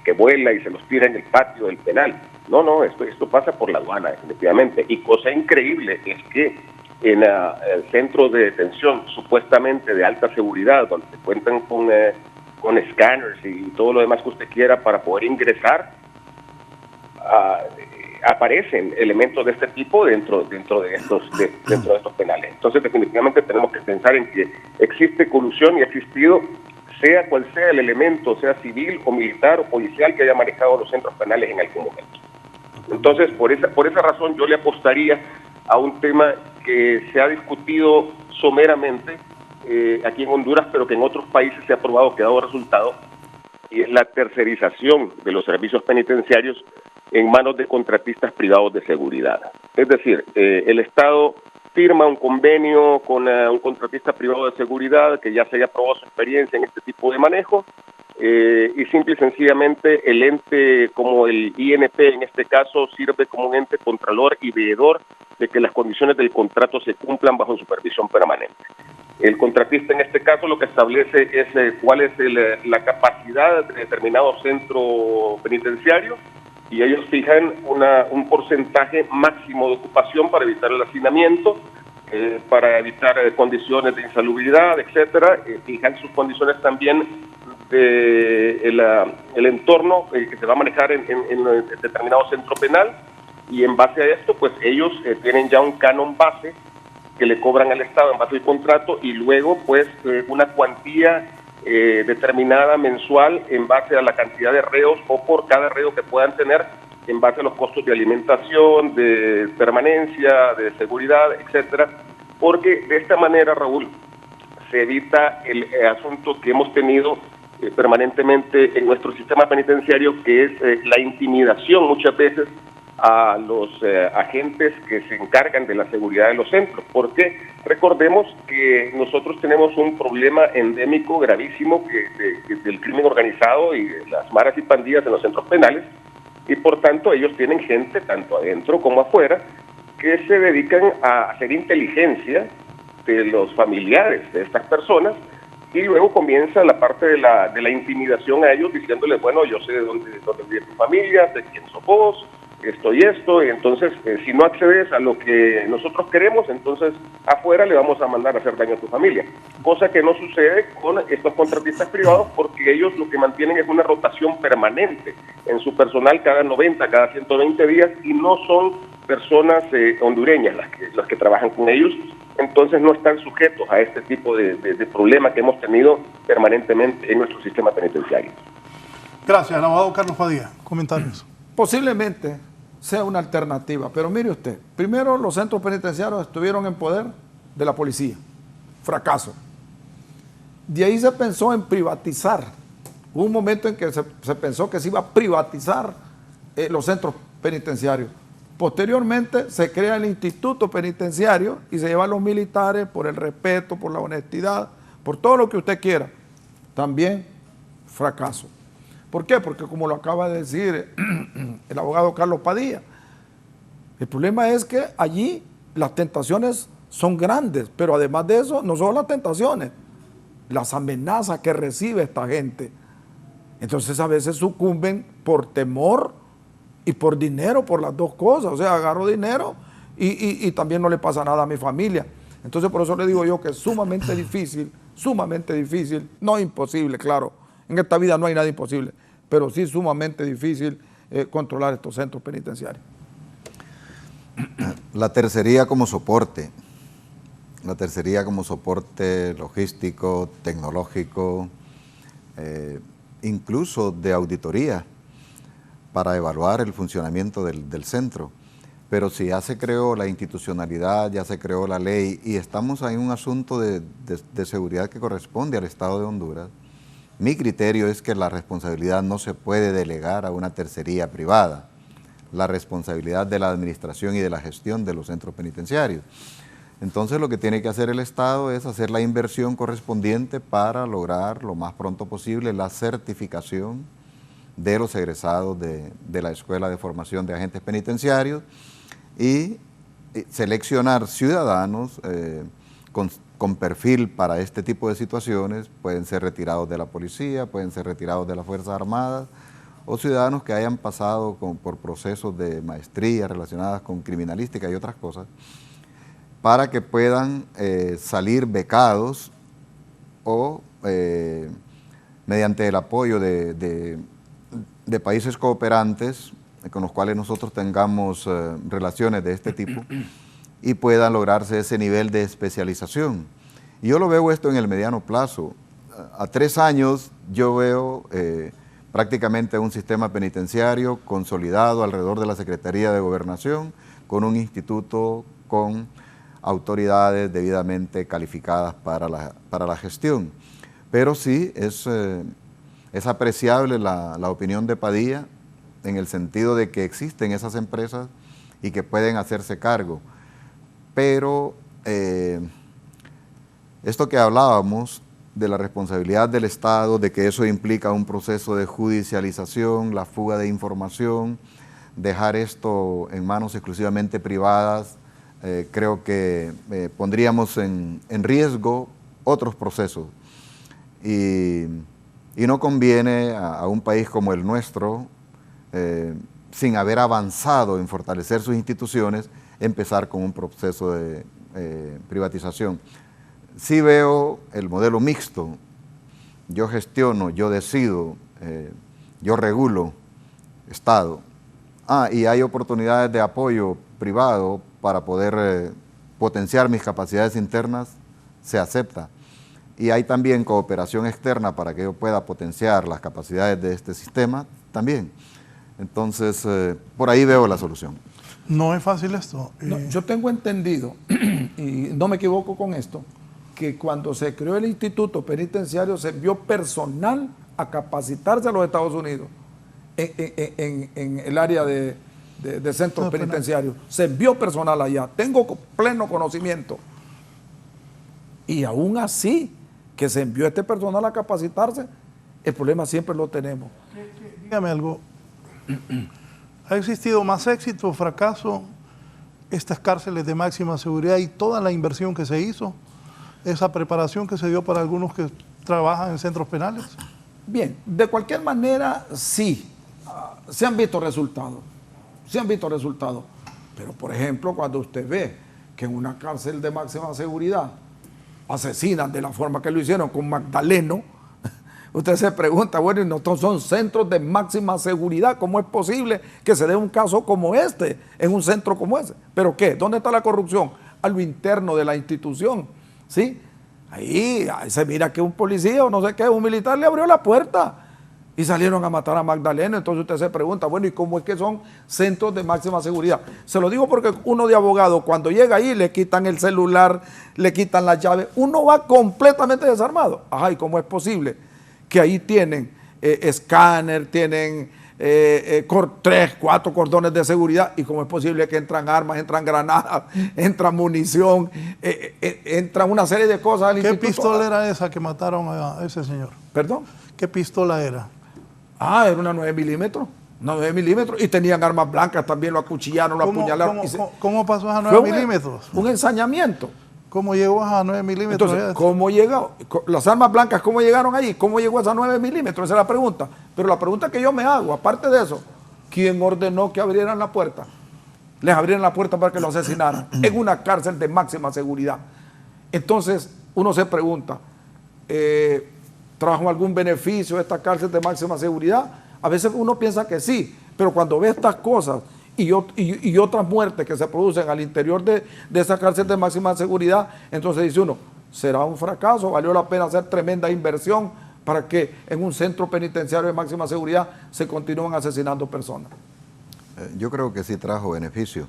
que vuela y se los tira en el patio del penal. No, esto pasa por la aduana definitivamente. Y cosa increíble es que en el centro de detención supuestamente de alta seguridad, donde se cuentan con escáneres y todo lo demás que usted quiera para poder ingresar, aparecen elementos de este tipo dentro de estos penales. Entonces definitivamente tenemos que pensar en que existe colusión y ha existido, sea cual sea el elemento, sea civil o militar o policial que haya manejado los centros penales en algún momento. Entonces por esa razón yo le apostaría a un tema que se ha discutido someramente aquí en Honduras, pero que en otros países se ha probado que ha dado resultado, y es la tercerización de los servicios penitenciarios en manos de contratistas privados de seguridad. Es decir, el Estado firma un convenio con un contratista privado de seguridad que ya se haya probado su experiencia en este tipo de manejo, y simple y sencillamente el ente como el INP en este caso sirve como un ente contralor y veedor de que las condiciones del contrato se cumplan bajo supervisión permanente. El contratista en este caso lo que establece es cuál es la capacidad de determinado centro penitenciario, y ellos fijan un porcentaje máximo de ocupación para evitar el hacinamiento, para evitar condiciones de insalubridad, etcétera. Fijan sus condiciones también de el entorno que se va a manejar en determinado centro penal, y en base a esto pues ellos tienen ya un canon base que le cobran al Estado en base al contrato, y luego pues una cuantía determinada mensual en base a la cantidad de reos o por cada reo que puedan tener, en base a los costos de alimentación, de permanencia, de seguridad, etcétera, porque de esta manera, Raúl, se evita el asunto que hemos tenido permanentemente en nuestro sistema penitenciario, que es la intimidación muchas veces a los agentes que se encargan de la seguridad de los centros, porque recordemos que nosotros tenemos un problema endémico gravísimo del crimen organizado y de las maras y pandillas en los centros penales, y por tanto ellos tienen gente, tanto adentro como afuera, que se dedican a hacer inteligencia de los familiares de estas personas, y luego comienza la parte de la intimidación a ellos, diciéndoles, bueno, yo sé de dónde vive tu familia, de quién sos vos, esto y esto, y entonces si no accedes a lo que nosotros queremos, entonces afuera le vamos a mandar a hacer daño a tu familia. Cosa que no sucede con estos contratistas privados, porque ellos lo que mantienen es una rotación permanente en su personal cada 90, cada 120 días, y no son personas hondureñas las que trabajan con ellos, entonces no están sujetos a este tipo de problemas que hemos tenido permanentemente en nuestro sistema penitenciario. Gracias, el abogado Carlos Padilla. Comentarios. Posiblemente sea una alternativa, pero mire usted, primero los centros penitenciarios estuvieron en poder de la policía, fracaso. De ahí se pensó en privatizar. Hubo un momento en que se pensó que se iba a privatizar los centros penitenciarios. Posteriormente se crea el instituto penitenciario y se lleva a los militares por el respeto, por la honestidad, por todo lo que usted quiera. También fracaso. ¿Por qué? Porque como lo acaba de decir el abogado Carlos Padilla, el problema es que allí las tentaciones son grandes, pero además de eso, no solo las tentaciones, las amenazas que recibe esta gente. Entonces a veces sucumben por temor y por dinero, por las dos cosas. O sea, agarro dinero y también no le pasa nada a mi familia. Entonces por eso le digo yo que es sumamente difícil, no imposible, claro. En esta vida no hay nada imposible, pero sí sumamente difícil controlar estos centros penitenciarios. La tercería como soporte logístico, tecnológico, incluso de auditoría para evaluar el funcionamiento del centro. Pero si ya se creó la institucionalidad, ya se creó la ley y estamos en un asunto de seguridad que corresponde al Estado de Honduras, mi criterio es que la responsabilidad no se puede delegar a una tercería privada, la responsabilidad de la administración y de la gestión de los centros penitenciarios. Entonces lo que tiene que hacer el Estado es hacer la inversión correspondiente para lograr lo más pronto posible la certificación de los egresados de la Escuela de Formación de Agentes Penitenciarios y seleccionar ciudadanos con perfil para este tipo de situaciones. Pueden ser retirados de la policía, pueden ser retirados de las Fuerzas Armadas o ciudadanos que hayan pasado por procesos de maestría relacionadas con criminalística y otras cosas, para que puedan salir becados o mediante el apoyo de países cooperantes con los cuales nosotros tengamos relaciones de este tipo y puedan lograrse ese nivel de especialización. Y yo lo veo esto en el mediano plazo. A 3 años yo veo prácticamente un sistema penitenciario consolidado alrededor de la Secretaría de Gobernación, con un instituto con autoridades debidamente calificadas para la gestión. Pero sí es apreciable la opinión de Padilla en el sentido de que existen esas empresas y que pueden hacerse cargo. Pero esto que hablábamos de la responsabilidad del Estado, de que eso implica un proceso de judicialización, la fuga de información, dejar esto en manos exclusivamente privadas, creo que pondríamos en riesgo otros procesos. Y no conviene a un país como el nuestro, sin haber avanzado en fortalecer sus instituciones, empezar con un proceso de privatización. Sí veo el modelo mixto, yo gestiono, yo decido, yo regulo, Estado. Y hay oportunidades de apoyo privado para poder potenciar mis capacidades internas, se acepta. Y hay también cooperación externa para que yo pueda potenciar las capacidades de este sistema también. Entonces, por ahí veo la solución. No es fácil esto. No, yo tengo entendido, y no me equivoco con esto, que cuando se creó el Instituto Penitenciario se envió personal a capacitarse a los Estados Unidos en el área de centros penitenciarios. Se envió personal allá. Tengo pleno conocimiento. Y aún así, que se envió este personal a capacitarse, el problema siempre lo tenemos. Dígame algo. ¿Ha existido más éxito o fracaso estas cárceles de máxima seguridad y toda la inversión que se hizo, esa preparación que se dio para algunos que trabajan en centros penales? Bien, de cualquier manera, sí, se han visto resultados, pero por ejemplo, cuando usted ve que en una cárcel de máxima seguridad asesinan de la forma que lo hicieron con Magdaleno, usted se pregunta, bueno, y no son centros de máxima seguridad, ¿cómo es posible que se dé un caso como este en un centro como ese? ¿Pero qué? ¿Dónde está la corrupción? A lo interno de la institución, ¿sí? Ahí se mira que un policía o no sé qué, un militar le abrió la puerta y salieron a matar a Magdaleno. Entonces usted se pregunta, bueno, ¿y cómo es que son centros de máxima seguridad? Se lo digo porque uno de abogado, cuando llega ahí, le quitan el celular, le quitan la llave, uno va completamente desarmado. Ajá, ¿y cómo es posible que ahí tienen escáner, tienen 3, 4 cordones de seguridad? ¿Y cómo es posible que entran armas, entran granadas, entra munición, entran una serie de cosas al instituto? ¿Qué pistola era esa que mataron a ese señor? ¿Perdón? ¿Qué pistola era? Era una 9 milímetros. Una 9 milímetros. Y tenían armas blancas también, lo acuchillaron, lo apuñalaron. ¿Cómo pasó a 9 milímetros? Un ensañamiento. ¿Cómo llegó a 9 milímetros? Entonces, ¿cómo llegó? Las armas blancas, ¿cómo llegaron allí? ¿Cómo llegó a esas 9 milímetros? Esa es la pregunta. Pero la pregunta que yo me hago, aparte de eso, ¿quién ordenó que abrieran la puerta? Les abrieran la puerta para que lo asesinaran en una cárcel de máxima seguridad. Entonces, uno se pregunta, ¿trajo algún beneficio esta cárcel de máxima seguridad? A veces uno piensa que sí, pero cuando ve estas cosas y otras muertes que se producen al interior de esa cárcel de máxima seguridad, entonces dice uno, ¿será un fracaso? ¿Valió la pena hacer tremenda inversión para que en un centro penitenciario de máxima seguridad se continúen asesinando personas? Yo creo que sí trajo beneficio,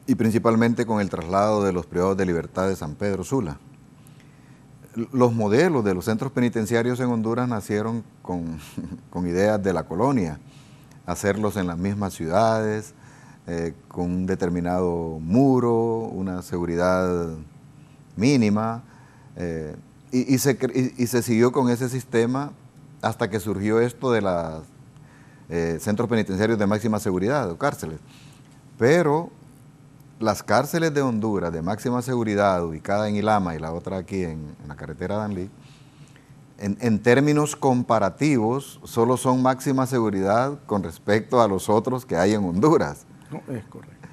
y principalmente con el traslado de los privados de libertad de San Pedro Sula. Los modelos de los centros penitenciarios en Honduras nacieron con ideas de la colonia, hacerlos en las mismas ciudades, con un determinado muro, una seguridad mínima, y se siguió con ese sistema hasta que surgió esto de los centros penitenciarios de máxima seguridad o cárceles. Pero las cárceles de Honduras de máxima seguridad, ubicada en Ilama y la otra aquí en la carretera Danlí, en términos comparativos, solo son máxima seguridad con respecto a los otros que hay en Honduras. No, es correcto.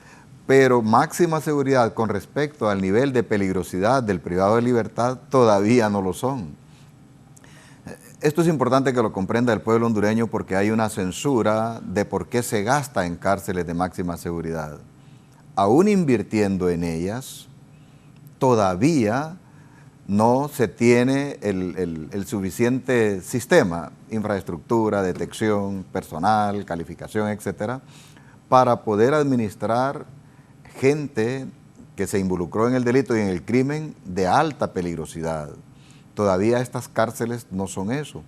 Pero máxima seguridad con respecto al nivel de peligrosidad del privado de libertad todavía no lo son. Esto es importante que lo comprenda el pueblo hondureño porque hay una censura de por qué se gasta en cárceles de máxima seguridad. Aún invirtiendo en ellas, todavía no se tiene el suficiente sistema, infraestructura, detección, personal, calificación, etcétera, para poder administrar gente que se involucró en el delito y en el crimen de alta peligrosidad. Todavía estas cárceles no son eso.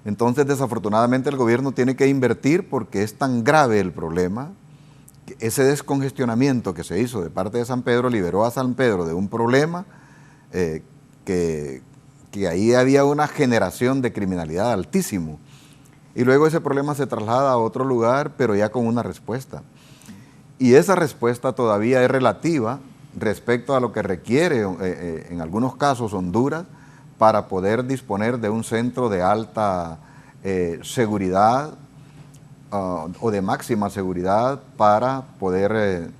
Entonces, desafortunadamente, el gobierno tiene que invertir porque es tan grave el problema. Que ese descongestionamiento que se hizo de parte de San Pedro liberó a San Pedro de un problema que ahí había una generación de criminalidad altísimo. Y luego ese problema se traslada a otro lugar, pero ya con una respuesta. Y esa respuesta todavía es relativa respecto a lo que requiere, en algunos casos, Honduras, para poder disponer de un centro de alta seguridad o de máxima seguridad para poder,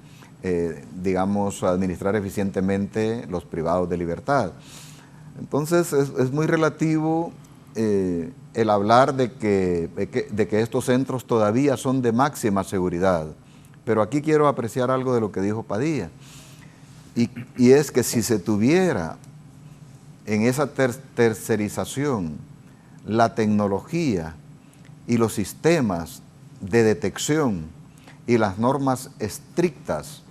digamos, administrar eficientemente los privados de libertad. Entonces, es muy relativo el hablar de que estos centros todavía son de máxima seguridad. Pero aquí quiero apreciar algo de lo que dijo Padilla. Y es que si se tuviera en esa tercerización la tecnología y los sistemas de detección y las normas estrictas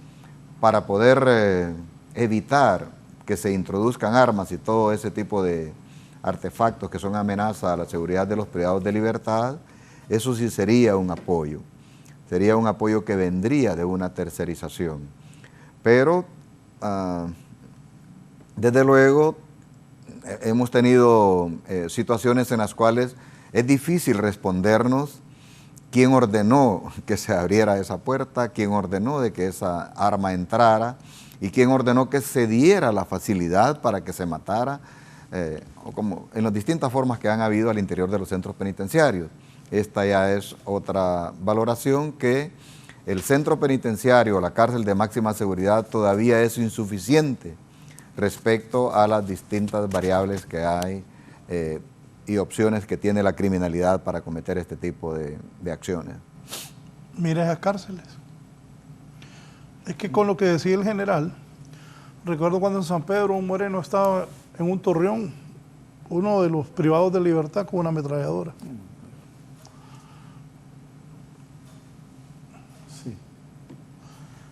para poder evitar que se introduzcan armas y todo ese tipo de artefactos que son amenaza a la seguridad de los privados de libertad, eso sí sería un apoyo. Sería un apoyo que vendría de una tercerización. Pero, desde luego, hemos tenido situaciones en las cuales es difícil respondernos quién ordenó que se abriera esa puerta, quién ordenó de que esa arma entrara y quién ordenó que se diera la facilidad para que se matara, o como en las distintas formas que han habido al interior de los centros penitenciarios. Esta ya es otra valoración, que el centro penitenciario, la cárcel de máxima seguridad, todavía es insuficiente respecto a las distintas variables que hay y opciones que tiene la criminalidad para cometer este tipo de acciones. Mira esas cárceles. Es que con lo que decía el general, recuerdo cuando en San Pedro un moreno estaba en un torreón, uno de los privados de libertad con una ametralladora.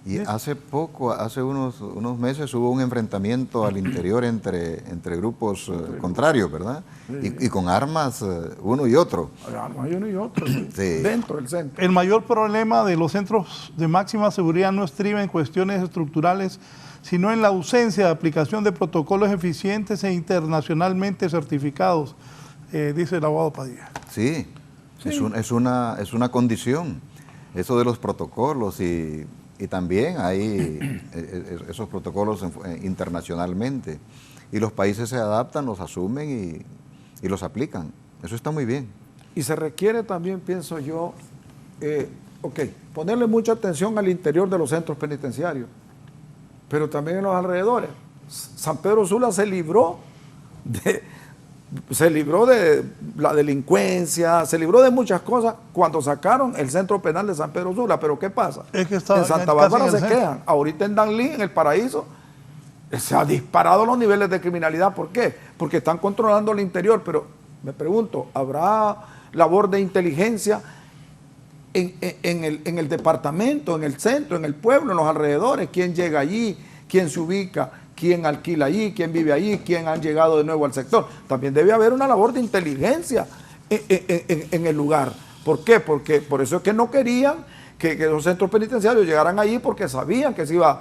Y hace poco, hace unos meses, hubo un enfrentamiento al interior entre grupos contrarios, ¿verdad? Y con armas uno y otro. Armas uno y otro, sí. Sí. Dentro del centro. El mayor problema de los centros de máxima seguridad no estriba en cuestiones estructurales, sino en la ausencia de aplicación de protocolos eficientes e internacionalmente certificados, dice el abogado Padilla. Sí, sí. Es una condición, eso de los protocolos y también hay esos protocolos internacionalmente. Y los países se adaptan, los asumen y los aplican. Eso está muy bien. Y se requiere también, pienso yo, ponerle mucha atención al interior de los centros penitenciarios, pero también en los alrededores. San Pedro Sula se libró de la delincuencia, se libró de muchas cosas cuando sacaron el centro penal de San Pedro Sula. Pero ¿qué pasa? Es que en Santa Bárbara se quejan. Ahorita en Danlí, en el Paraíso, se ha disparado los niveles de criminalidad. ¿Por qué? Porque están controlando el interior. Pero me pregunto, ¿habrá labor de inteligencia en el departamento, en el centro, en el pueblo, en los alrededores? ¿Quién llega allí? ¿Quién se ubica? ¿Quién alquila allí? ¿Quién vive allí? ¿Quién han llegado de nuevo al sector? También debe haber una labor de inteligencia en el lugar. ¿Por qué? Porque por eso es que no querían que los centros penitenciarios llegaran allí, porque sabían que se iban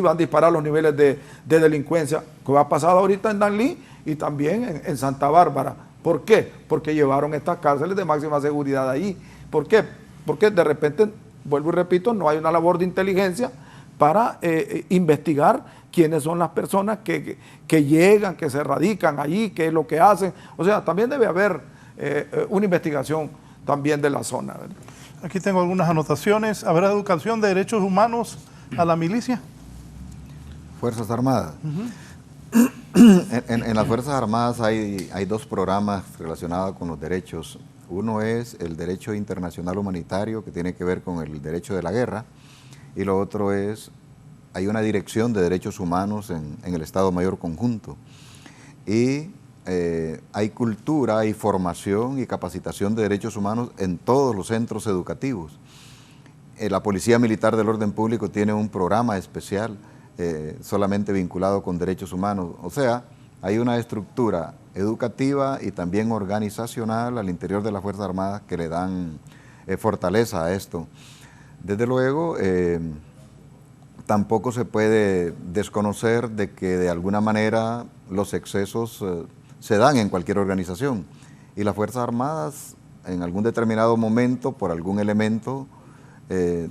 a disparar los niveles de delincuencia, que ha pasado ahorita en Danlí y también en Santa Bárbara. ¿Por qué? Porque llevaron estas cárceles de máxima seguridad allí. ¿Por qué? Porque de repente, vuelvo y repito, no hay una labor de inteligencia para investigar quiénes son las personas que llegan, que se radican allí, qué es lo que hacen. O sea, también debe haber una investigación también de la zona, ¿verdad? Aquí tengo algunas anotaciones. ¿Habrá educación de derechos humanos a la milicia? Fuerzas Armadas. En las Fuerzas Armadas hay dos programas relacionados con los derechos. Uno es el derecho internacional humanitario, que tiene que ver con el derecho de la guerra, y lo otro es, hay una dirección de derechos humanos en el Estado Mayor Conjunto. Y hay cultura, hay formación y capacitación de derechos humanos en todos los centros educativos. La Policía Militar del Orden Público tiene un programa especial solamente vinculado con derechos humanos. O sea, hay una estructura educativa y también organizacional al interior de las Fuerzas Armadas que le dan fortaleza a esto. Desde luego, tampoco se puede desconocer de que de alguna manera los excesos se dan en cualquier organización y las Fuerzas Armadas en algún determinado momento, por algún elemento,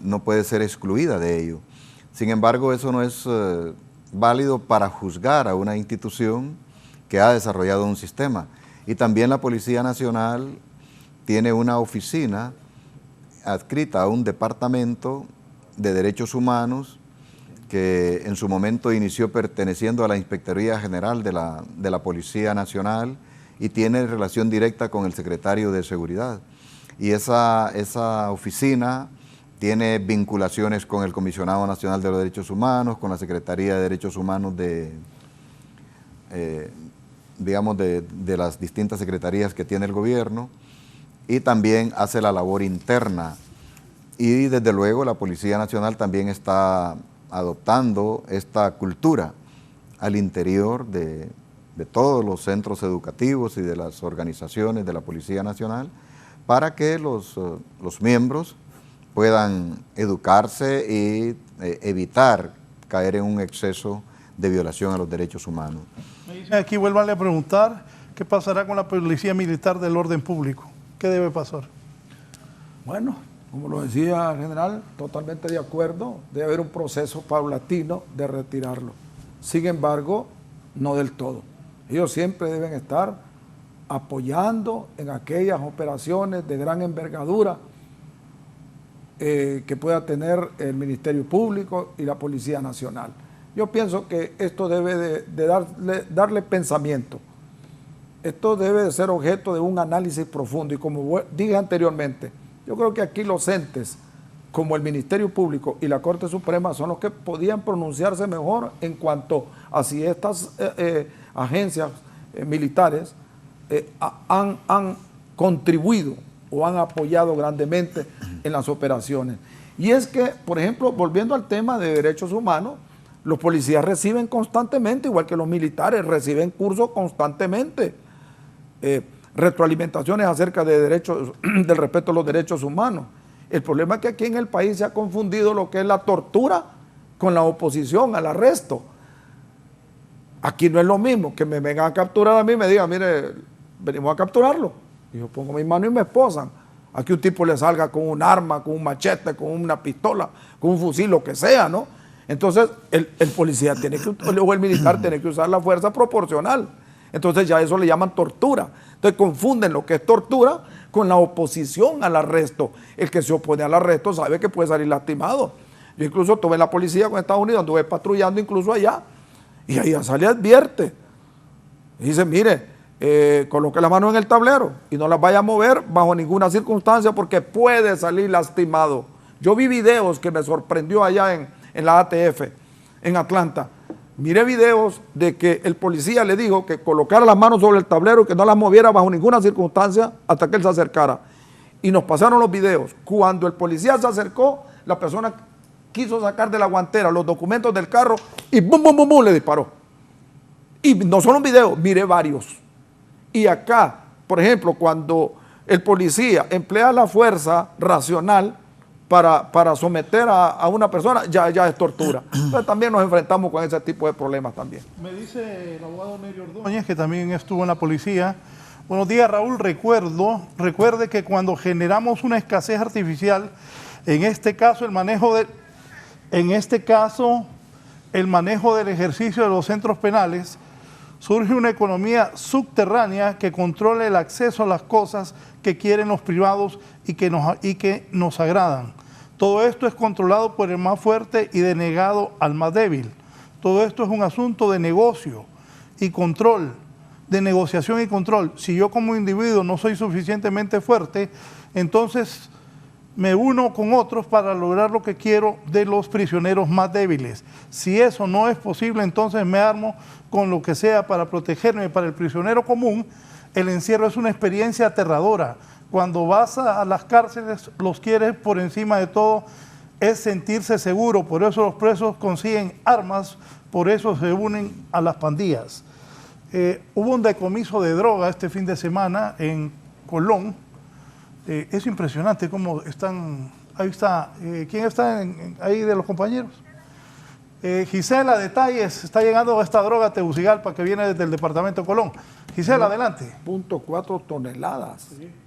no puede ser excluida de ello. Sin embargo, eso no es válido para juzgar a una institución que ha desarrollado un sistema. Y también la Policía Nacional tiene una oficina adscrita a un departamento de derechos humanos que en su momento inició perteneciendo a la Inspectoría General de la Policía Nacional y tiene relación directa con el secretario de Seguridad. Y esa oficina tiene vinculaciones con el Comisionado Nacional de los Derechos Humanos, con la Secretaría de Derechos Humanos de las distintas secretarías que tiene el gobierno, y también hace la labor interna. Y desde luego la Policía Nacional también está adoptando esta cultura al interior de todos los centros educativos y de las organizaciones de la Policía Nacional para que los miembros puedan educarse y evitar caer en un exceso de violación a los derechos humanos. Me dicen aquí, vuélvanle a preguntar, ¿qué pasará con la Policía Militar del Orden Público? ¿Qué debe pasar? Bueno, como lo decía el general, totalmente de acuerdo, debe haber un proceso paulatino de retirarlo. Sin embargo, no del todo. Ellos siempre deben estar apoyando en aquellas operaciones de gran envergadura que pueda tener el Ministerio Público y la Policía Nacional. Yo pienso que esto debe de darle pensamiento. Esto debe de ser objeto de un análisis profundo y como dije anteriormente, yo creo que aquí los entes como el Ministerio Público y la Corte Suprema son los que podían pronunciarse mejor en cuanto a si estas agencias militares han contribuido o han apoyado grandemente en las operaciones. Y es que, por ejemplo, volviendo al tema de derechos humanos, los policías reciben constantemente, igual que los militares, reciben cursos constantemente, retroalimentaciones acerca de derechos, del respeto a los derechos humanos. El problema es que aquí en el país se ha confundido lo que es la tortura con la oposición al arresto. Aquí no es lo mismo que me vengan a capturar a mí y me digan, mire, venimos a capturarlo. Y yo pongo mi mano y me esposan. Aquí un tipo le salga con un arma, con un machete, con una pistola, con un fusil, lo que sea, ¿no? Entonces el policía tiene que, o el militar tiene que usar la fuerza proporcional. Entonces ya eso le llaman tortura. Entonces confunden lo que es tortura con la oposición al arresto. El que se opone al arresto sabe que puede salir lastimado. Yo incluso estuve en la policía con Estados Unidos, anduve patrullando incluso allá. Y ahí sale advierte. Y dice, mire, coloque la mano en el tablero y no las vaya a mover bajo ninguna circunstancia porque puede salir lastimado. Yo vi videos que me sorprendió allá en la ATF, en Atlanta. Miré videos de que el policía le dijo que colocara las manos sobre el tablero y que no las moviera bajo ninguna circunstancia hasta que él se acercara. Y nos pasaron los videos. Cuando el policía se acercó, la persona quiso sacar de la guantera los documentos del carro y bum, bum, bum, bum, le disparó. Y no solo un video, miré varios. Y acá, por ejemplo, cuando el policía emplea la fuerza racional para someter a una persona, ya es tortura. Entonces también nos enfrentamos con ese tipo de problemas también. Me dice el abogado Nerio Ordóñez, que también estuvo en la policía. Buenos días, Raúl. Recuerde que cuando generamos una escasez artificial, en este caso el manejo del ejercicio de los centros penales, surge una economía subterránea que controla el acceso a las cosas que quieren los privados y que nos agradan. Todo esto es controlado por el más fuerte y denegado al más débil. Todo esto es un asunto de negocio y control, de negociación y control. Si yo como individuo no soy suficientemente fuerte, entonces me uno con otros para lograr lo que quiero de los prisioneros más débiles. Si eso no es posible, entonces me armo con lo que sea para protegerme. Para el prisionero común, el encierro es una experiencia aterradora. Cuando vas a las cárceles, los quieres por encima de todo, es sentirse seguro. Por eso los presos consiguen armas, por eso se unen a las pandillas. Hubo un decomiso de droga este fin de semana en Colón. Es impresionante cómo están. Ahí está. ¿Quién está ahí de los compañeros? Gisela, detalles. Está llegando esta droga a Tegucigalpa que viene desde el departamento de Colón. Gisela, adelante. 0.4 toneladas.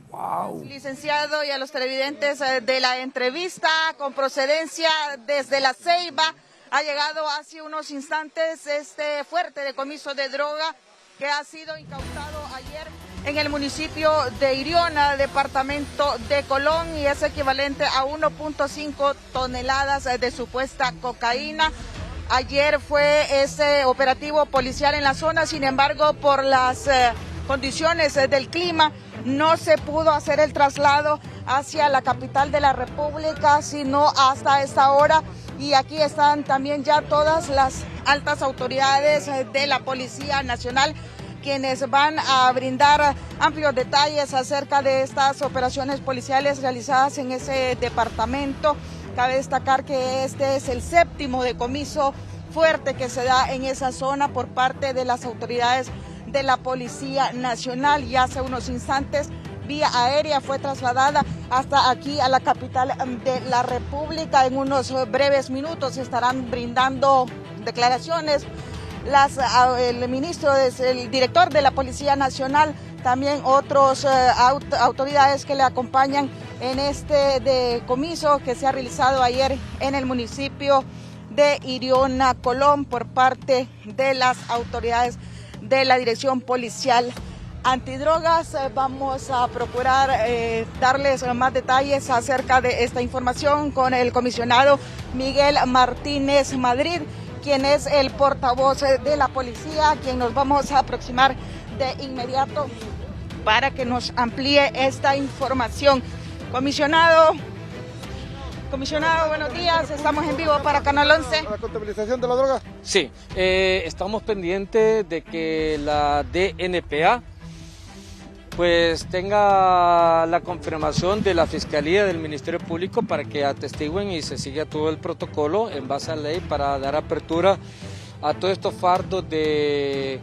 Wow. Licenciado, y a los televidentes de la entrevista con procedencia desde La Ceiba, ha llegado hace unos instantes este fuerte decomiso de droga que ha sido incautado ayer en el municipio de Iriona, departamento de Colón, y es equivalente a 1.5 toneladas de supuesta cocaína. Ayer fue ese operativo policial en la zona, sin embargo, por las condiciones del clima, no se pudo hacer el traslado hacia la capital de la República, sino hasta esta hora. Y aquí están también ya todas las altas autoridades de la Policía Nacional, quienes van a brindar amplios detalles acerca de estas operaciones policiales realizadas en ese departamento. Cabe destacar que este es el 7º decomiso fuerte que se da en esa zona por parte de las autoridades de la Policía Nacional, y hace unos instantes vía aérea fue trasladada hasta aquí a la capital de la República. En unos breves minutos estarán brindando declaraciones el ministro, el director de la Policía Nacional, también otros autoridades que le acompañan en este decomiso que se ha realizado ayer en el municipio de Iriona, Colón, por parte de las autoridades de la Dirección Policial Antidrogas. Vamos a procurar darles más detalles acerca de esta información con el comisionado Miguel Martínez Madrid, quien es el portavoz de la policía, a quien nos vamos a aproximar de inmediato para que nos amplíe esta información. Comisionado, buenos días, estamos en vivo para Canal 11. ¿La contabilización de la droga? Sí, estamos pendientes de que la DNPA pues tenga la confirmación de la Fiscalía del Ministerio Público para que atestiguen y se siga todo el protocolo en base a la ley para dar apertura a todos estos fardos de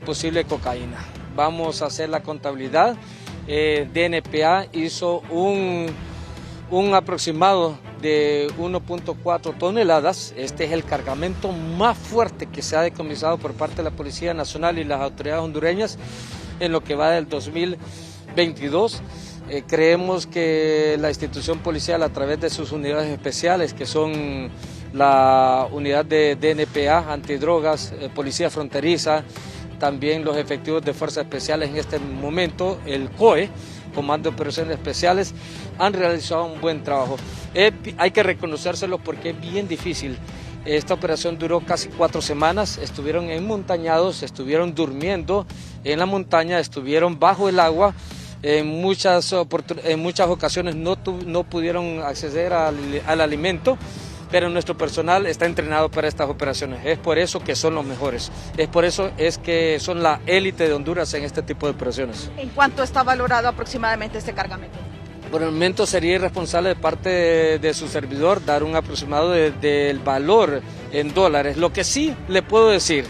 posible cocaína. Vamos a hacer la contabilidad. DNPA hizo un aproximado de 1.4 toneladas. Este es el cargamento más fuerte que se ha decomisado por parte de la Policía Nacional y las autoridades hondureñas en lo que va del 2022. Creemos que la institución policial, a través de sus unidades especiales, que son la unidad de DNPA, antidrogas, policía fronteriza, también los efectivos de fuerzas especiales en este momento, el COE, Comando de Operaciones Especiales, han realizado un buen trabajo. Hay que reconocérselo porque es bien difícil. Esta operación duró casi 4 semanas, estuvieron enmontañados, estuvieron durmiendo en la montaña, estuvieron bajo el agua, en muchas ocasiones no pudieron acceder al alimento, pero nuestro personal está entrenado para estas operaciones. Es por eso que son los mejores, es por eso es que son la élite de Honduras en este tipo de operaciones. ¿En cuánto está valorado aproximadamente este cargamento? Por el momento sería irresponsable de parte de su servidor dar un aproximado del valor en dólares. Lo que sí le puedo decir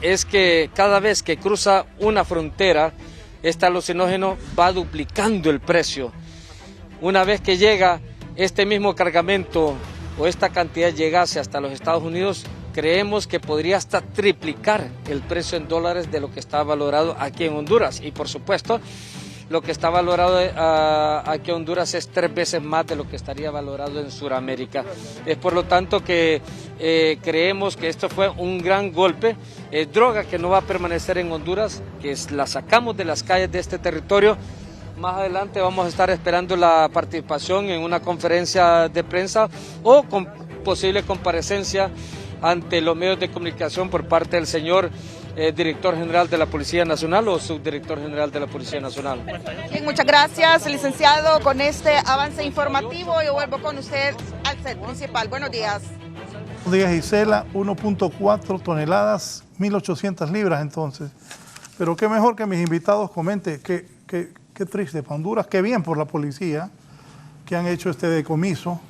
es que cada vez que cruza una frontera, este alucinógeno va duplicando el precio. Una vez que llega este mismo cargamento o esta cantidad llegase hasta los Estados Unidos, creemos que podría hasta triplicar el precio en dólares de lo que está valorado aquí en Honduras. Y por supuesto, lo que está valorado aquí en Honduras es 3 veces más de lo que estaría valorado en Sudamérica. Es por lo tanto que creemos que esto fue un gran golpe. Droga que no va a permanecer en Honduras, que la sacamos de las calles de este territorio. Más adelante vamos a estar esperando la participación en una conferencia de prensa o con posible comparecencia ante los medios de comunicación por parte del señor director general de la Policía Nacional o subdirector general de la Policía Nacional. Bien, muchas gracias, licenciado, con este avance informativo. Yo vuelvo con usted al set principal. Buenos días. Buenos días, Gisela. 1.4 toneladas, 1.800 libras entonces. Pero qué mejor que mis invitados comenten. Qué triste para Honduras, qué bien por la policía que han hecho este decomiso,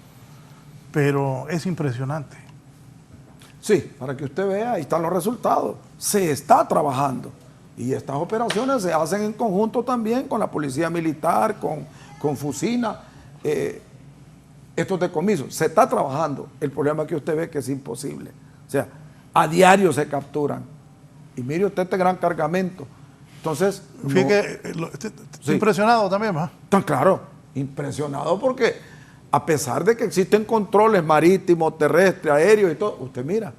pero es impresionante. Sí, para que usted vea, ahí están los resultados. se está trabajando. Y estas operaciones se hacen en conjunto también con la Policía Militar, con Fusina, estos decomisos. Se está trabajando. El problema es que usted ve que es imposible. O sea, a diario se capturan. Y mire usted este gran cargamento. Entonces... Estoy impresionado también, ¿va? Tan claro, impresionado porque a pesar de que existen controles marítimos, terrestres, aéreos y todo, usted mira,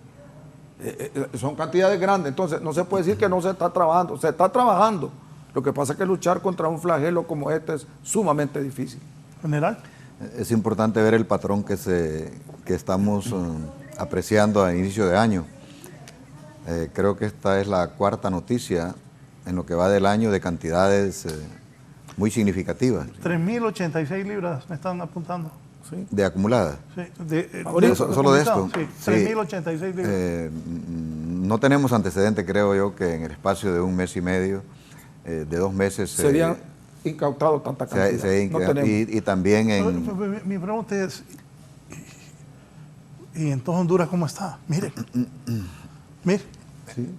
son cantidades grandes. Entonces no se puede decir que no se está trabajando. Se está trabajando. Lo que pasa es que luchar contra un flagelo como este es sumamente difícil. General. Es importante ver el patrón que estamos apreciando a inicio de año. Creo que esta es la cuarta noticia en lo que va del año de cantidades muy significativas. 3.086 libras me están apuntando. ¿Sí? De acumuladas. Sí, solo de esto. Sí, 3.086 libras. No tenemos antecedente, creo yo, que en el espacio de un mes y medio, de 2 meses... Se habían incautado tanta cantidad. No tenemos. Y también en... Mi pregunta es, ¿y entonces Honduras cómo está? Mire. Mire. Sí.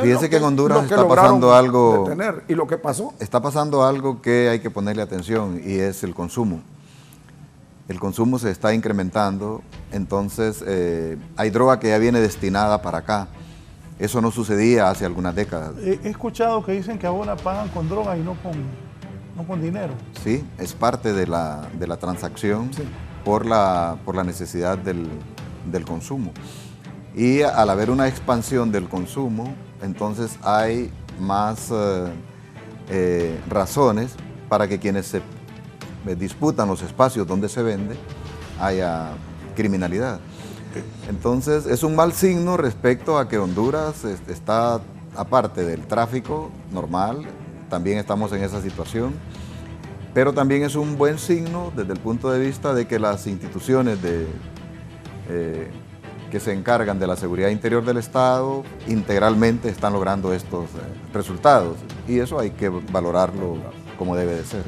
Fíjense que en Honduras está pasando algo... ¿Y lo que pasó? Está pasando algo que hay que ponerle atención y es el consumo. El consumo se está incrementando, entonces hay droga que ya viene destinada para acá. Eso no sucedía hace algunas décadas. He escuchado que dicen que ahora pagan con droga y no con dinero. Sí, es parte de la transacción por la necesidad del consumo. Y al haber una expansión del consumo, entonces hay más razones para que quienes se disputan los espacios donde se vende haya criminalidad. Entonces es un mal signo respecto a que Honduras está, aparte del tráfico normal, también estamos en esa situación, pero también es un buen signo desde el punto de vista de que las instituciones que se encargan de la seguridad interior del Estado integralmente están logrando estos resultados y eso hay que valorarlo como debe de ser.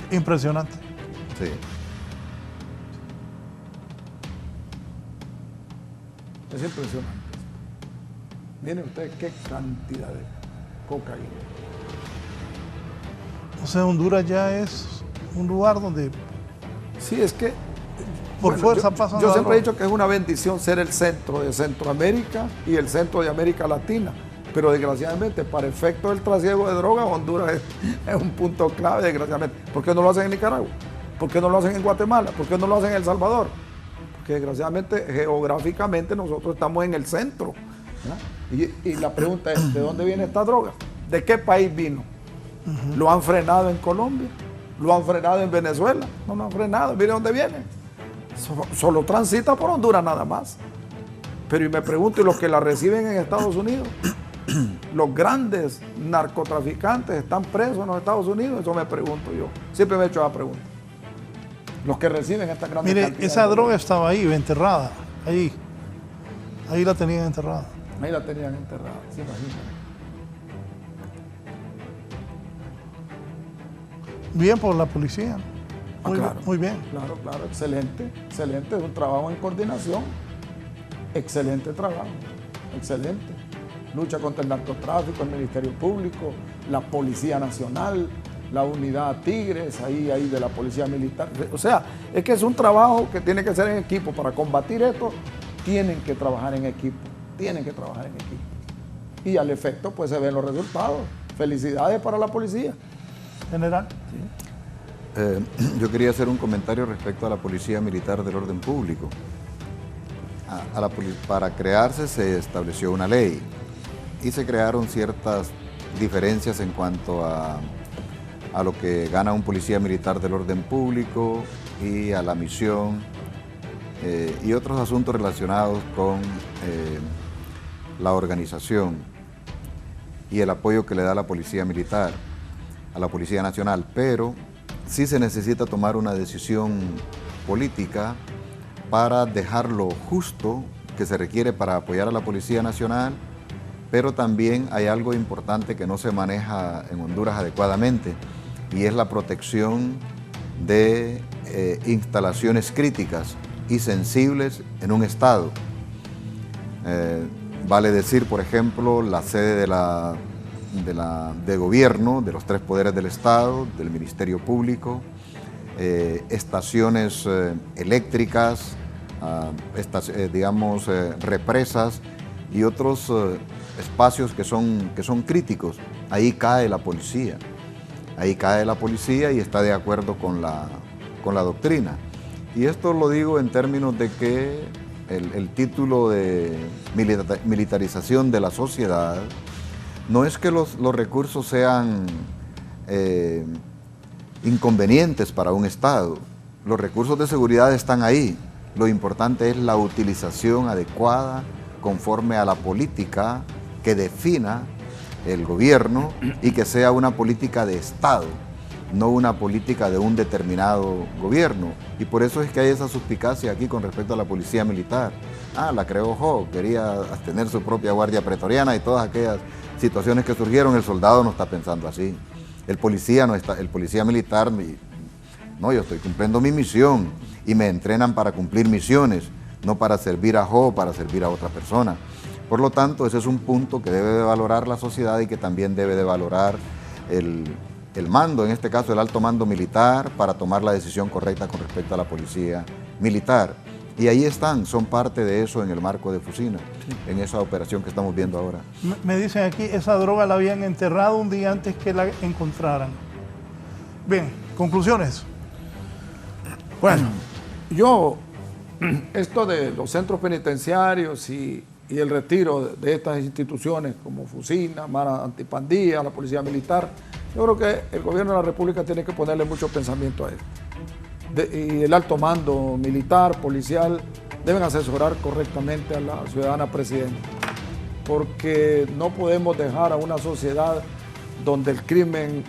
Impresionante. Sí. Es impresionante. Miren ustedes qué cantidad de cocaína. O sea, Honduras ya es un lugar donde... Sí, es que... Por fuerza pasan. Yo siempre he dicho que es una bendición ser el centro de Centroamérica y el centro de América Latina. Pero desgraciadamente, para efecto del trasiego de drogas, Honduras es un punto clave, desgraciadamente. ¿Por qué no lo hacen en Nicaragua? ¿Por qué no lo hacen en Guatemala? ¿Por qué no lo hacen en El Salvador? Porque desgraciadamente, geográficamente, nosotros estamos en el centro. Y la pregunta es, ¿de dónde viene esta droga? ¿De qué país vino? ¿Lo han frenado en Colombia? ¿Lo han frenado en Venezuela? No lo han frenado. Mire dónde viene. Solo transita por Honduras nada más. Pero y me pregunto, ¿y los que la reciben en Estados Unidos? ¿Los grandes narcotraficantes están presos en los Estados Unidos? Eso me pregunto yo. Siempre me he hecho esa pregunta. Los que reciben estas grandes cantidades. Mire, esa droga estaba ahí, enterrada. Ahí la tenían enterrada. Ahí la tenían enterrada, se imagina. Bien por la policía. Claro, muy bien. Claro, excelente, excelente. Es un trabajo en coordinación. Excelente trabajo, excelente. Lucha contra el narcotráfico, el Ministerio Público, la Policía Nacional, la Unidad Tigres, ahí de la Policía Militar. O sea, es que es un trabajo que tiene que ser en equipo. Para combatir esto, tienen que trabajar en equipo. Y al efecto, pues se ven los resultados. Felicidades para la policía. General. Sí. Yo quería hacer un comentario respecto a la Policía Militar del Orden Público. Para crearse se estableció una ley y se crearon ciertas diferencias en cuanto a lo que gana un policía militar del orden público y a la misión y otros asuntos relacionados con la organización y el apoyo que le da la Policía Militar a la Policía Nacional, pero sí se necesita tomar una decisión política para dejar lo justo que se requiere para apoyar a la Policía Nacional, pero también hay algo importante que no se maneja en Honduras adecuadamente y es la protección de instalaciones críticas y sensibles en un Estado. Vale decir, por ejemplo, la sede de gobierno, de los tres poderes del Estado, del Ministerio Público, estaciones eléctricas, represas y otros espacios que son críticos. Ahí cae la policía. Ahí cae la policía y está de acuerdo con la doctrina. Y esto lo digo en términos de que el título de militarización de la sociedad no es que los recursos sean inconvenientes para un Estado. Los recursos de seguridad están ahí. Lo importante es la utilización adecuada conforme a la política que defina el gobierno y que sea una política de Estado, no una política de un determinado gobierno. Y por eso es que hay esa suspicacia aquí con respecto a la policía militar. La creó Jo, quería tener su propia guardia pretoriana y todas aquellas situaciones que surgieron. El soldado no está pensando así. El policía militar, no, yo estoy cumpliendo mi misión y me entrenan para cumplir misiones, no para servir a Jo o para servir a otra persona. Por lo tanto, ese es un punto que debe de valorar la sociedad y que también debe de valorar el mando, en este caso el alto mando militar, para tomar la decisión correcta con respecto a la policía militar. Y ahí están, son parte de eso en el marco de Fusina, en esa operación que estamos viendo ahora. Me dicen aquí, esa droga la habían enterrado un día antes que la encontraran. Bien, conclusiones. Bueno, esto de los centros penitenciarios y el retiro de estas instituciones como Fusina, Mara Antipandilla, la Policía Militar, yo creo que el gobierno de la República tiene que ponerle mucho pensamiento a esto. Y el alto mando militar, policial, deben asesorar correctamente a la ciudadana presidenta, porque no podemos dejar a una sociedad donde el crimen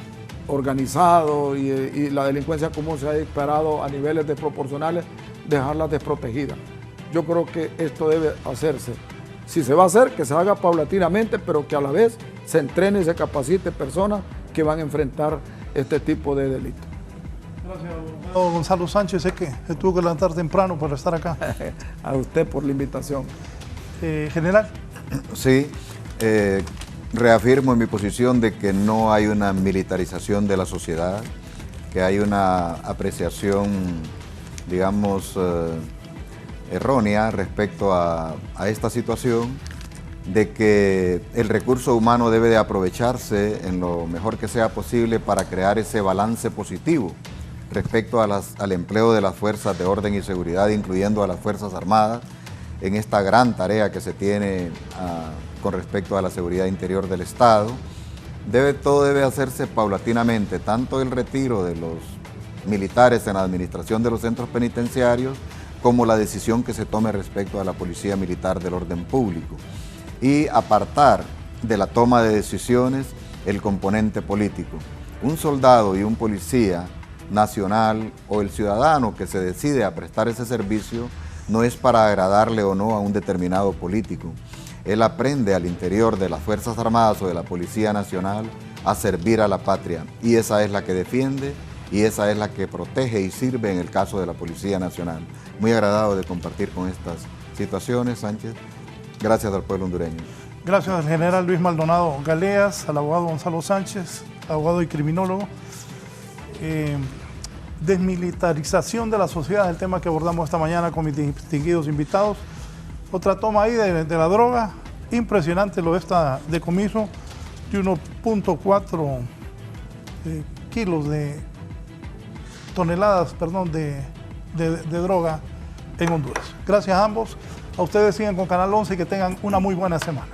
organizado y la delincuencia común se ha disparado a niveles desproporcionales, dejarlas desprotegidas. Yo creo que esto debe hacerse. Si se va a hacer, que se haga paulatinamente, pero que a la vez se entrene y se capacite personas que van a enfrentar este tipo de delitos. Gracias, abogado Gonzalo Sánchez. Sé que se tuvo que levantar temprano para estar acá. A usted por la invitación. General. Sí, reafirmo en mi posición de que no hay una militarización de la sociedad, que hay una apreciación, digamos, errónea respecto a esta situación, de que el recurso humano debe de aprovecharse en lo mejor que sea posible para crear ese balance positivo respecto al empleo de las fuerzas de orden y seguridad, incluyendo a las Fuerzas Armadas, en esta gran tarea que se tiene con respecto a la seguridad interior del Estado. Todo debe hacerse paulatinamente, tanto el retiro de los militares en la administración de los centros penitenciarios, como la decisión que se tome respecto a la Policía Militar del Orden Público. Y apartar de la toma de decisiones el componente político. Un soldado y un policía nacional o el ciudadano que se decide a prestar ese servicio no es para agradarle o no a un determinado político. Él aprende al interior de las Fuerzas Armadas o de la Policía Nacional a servir a la patria, y esa es la que defiende y esa es la que protege y sirve en el caso de la Policía Nacional. Muy agradado de compartir con estas situaciones, Sánchez. Gracias al pueblo hondureño. Gracias al general Luis Maldonado Galeas, al abogado Gonzalo Sánchez, abogado y criminólogo. Desmilitarización de la sociedad, el tema que abordamos esta mañana con mis distinguidos invitados. Otra toma ahí de la droga, impresionante lo de esta decomiso de 1.4 kilos de toneladas, perdón, de droga en Honduras. Gracias a ambos. A ustedes sigan con Canal 11 y que tengan una muy buena semana.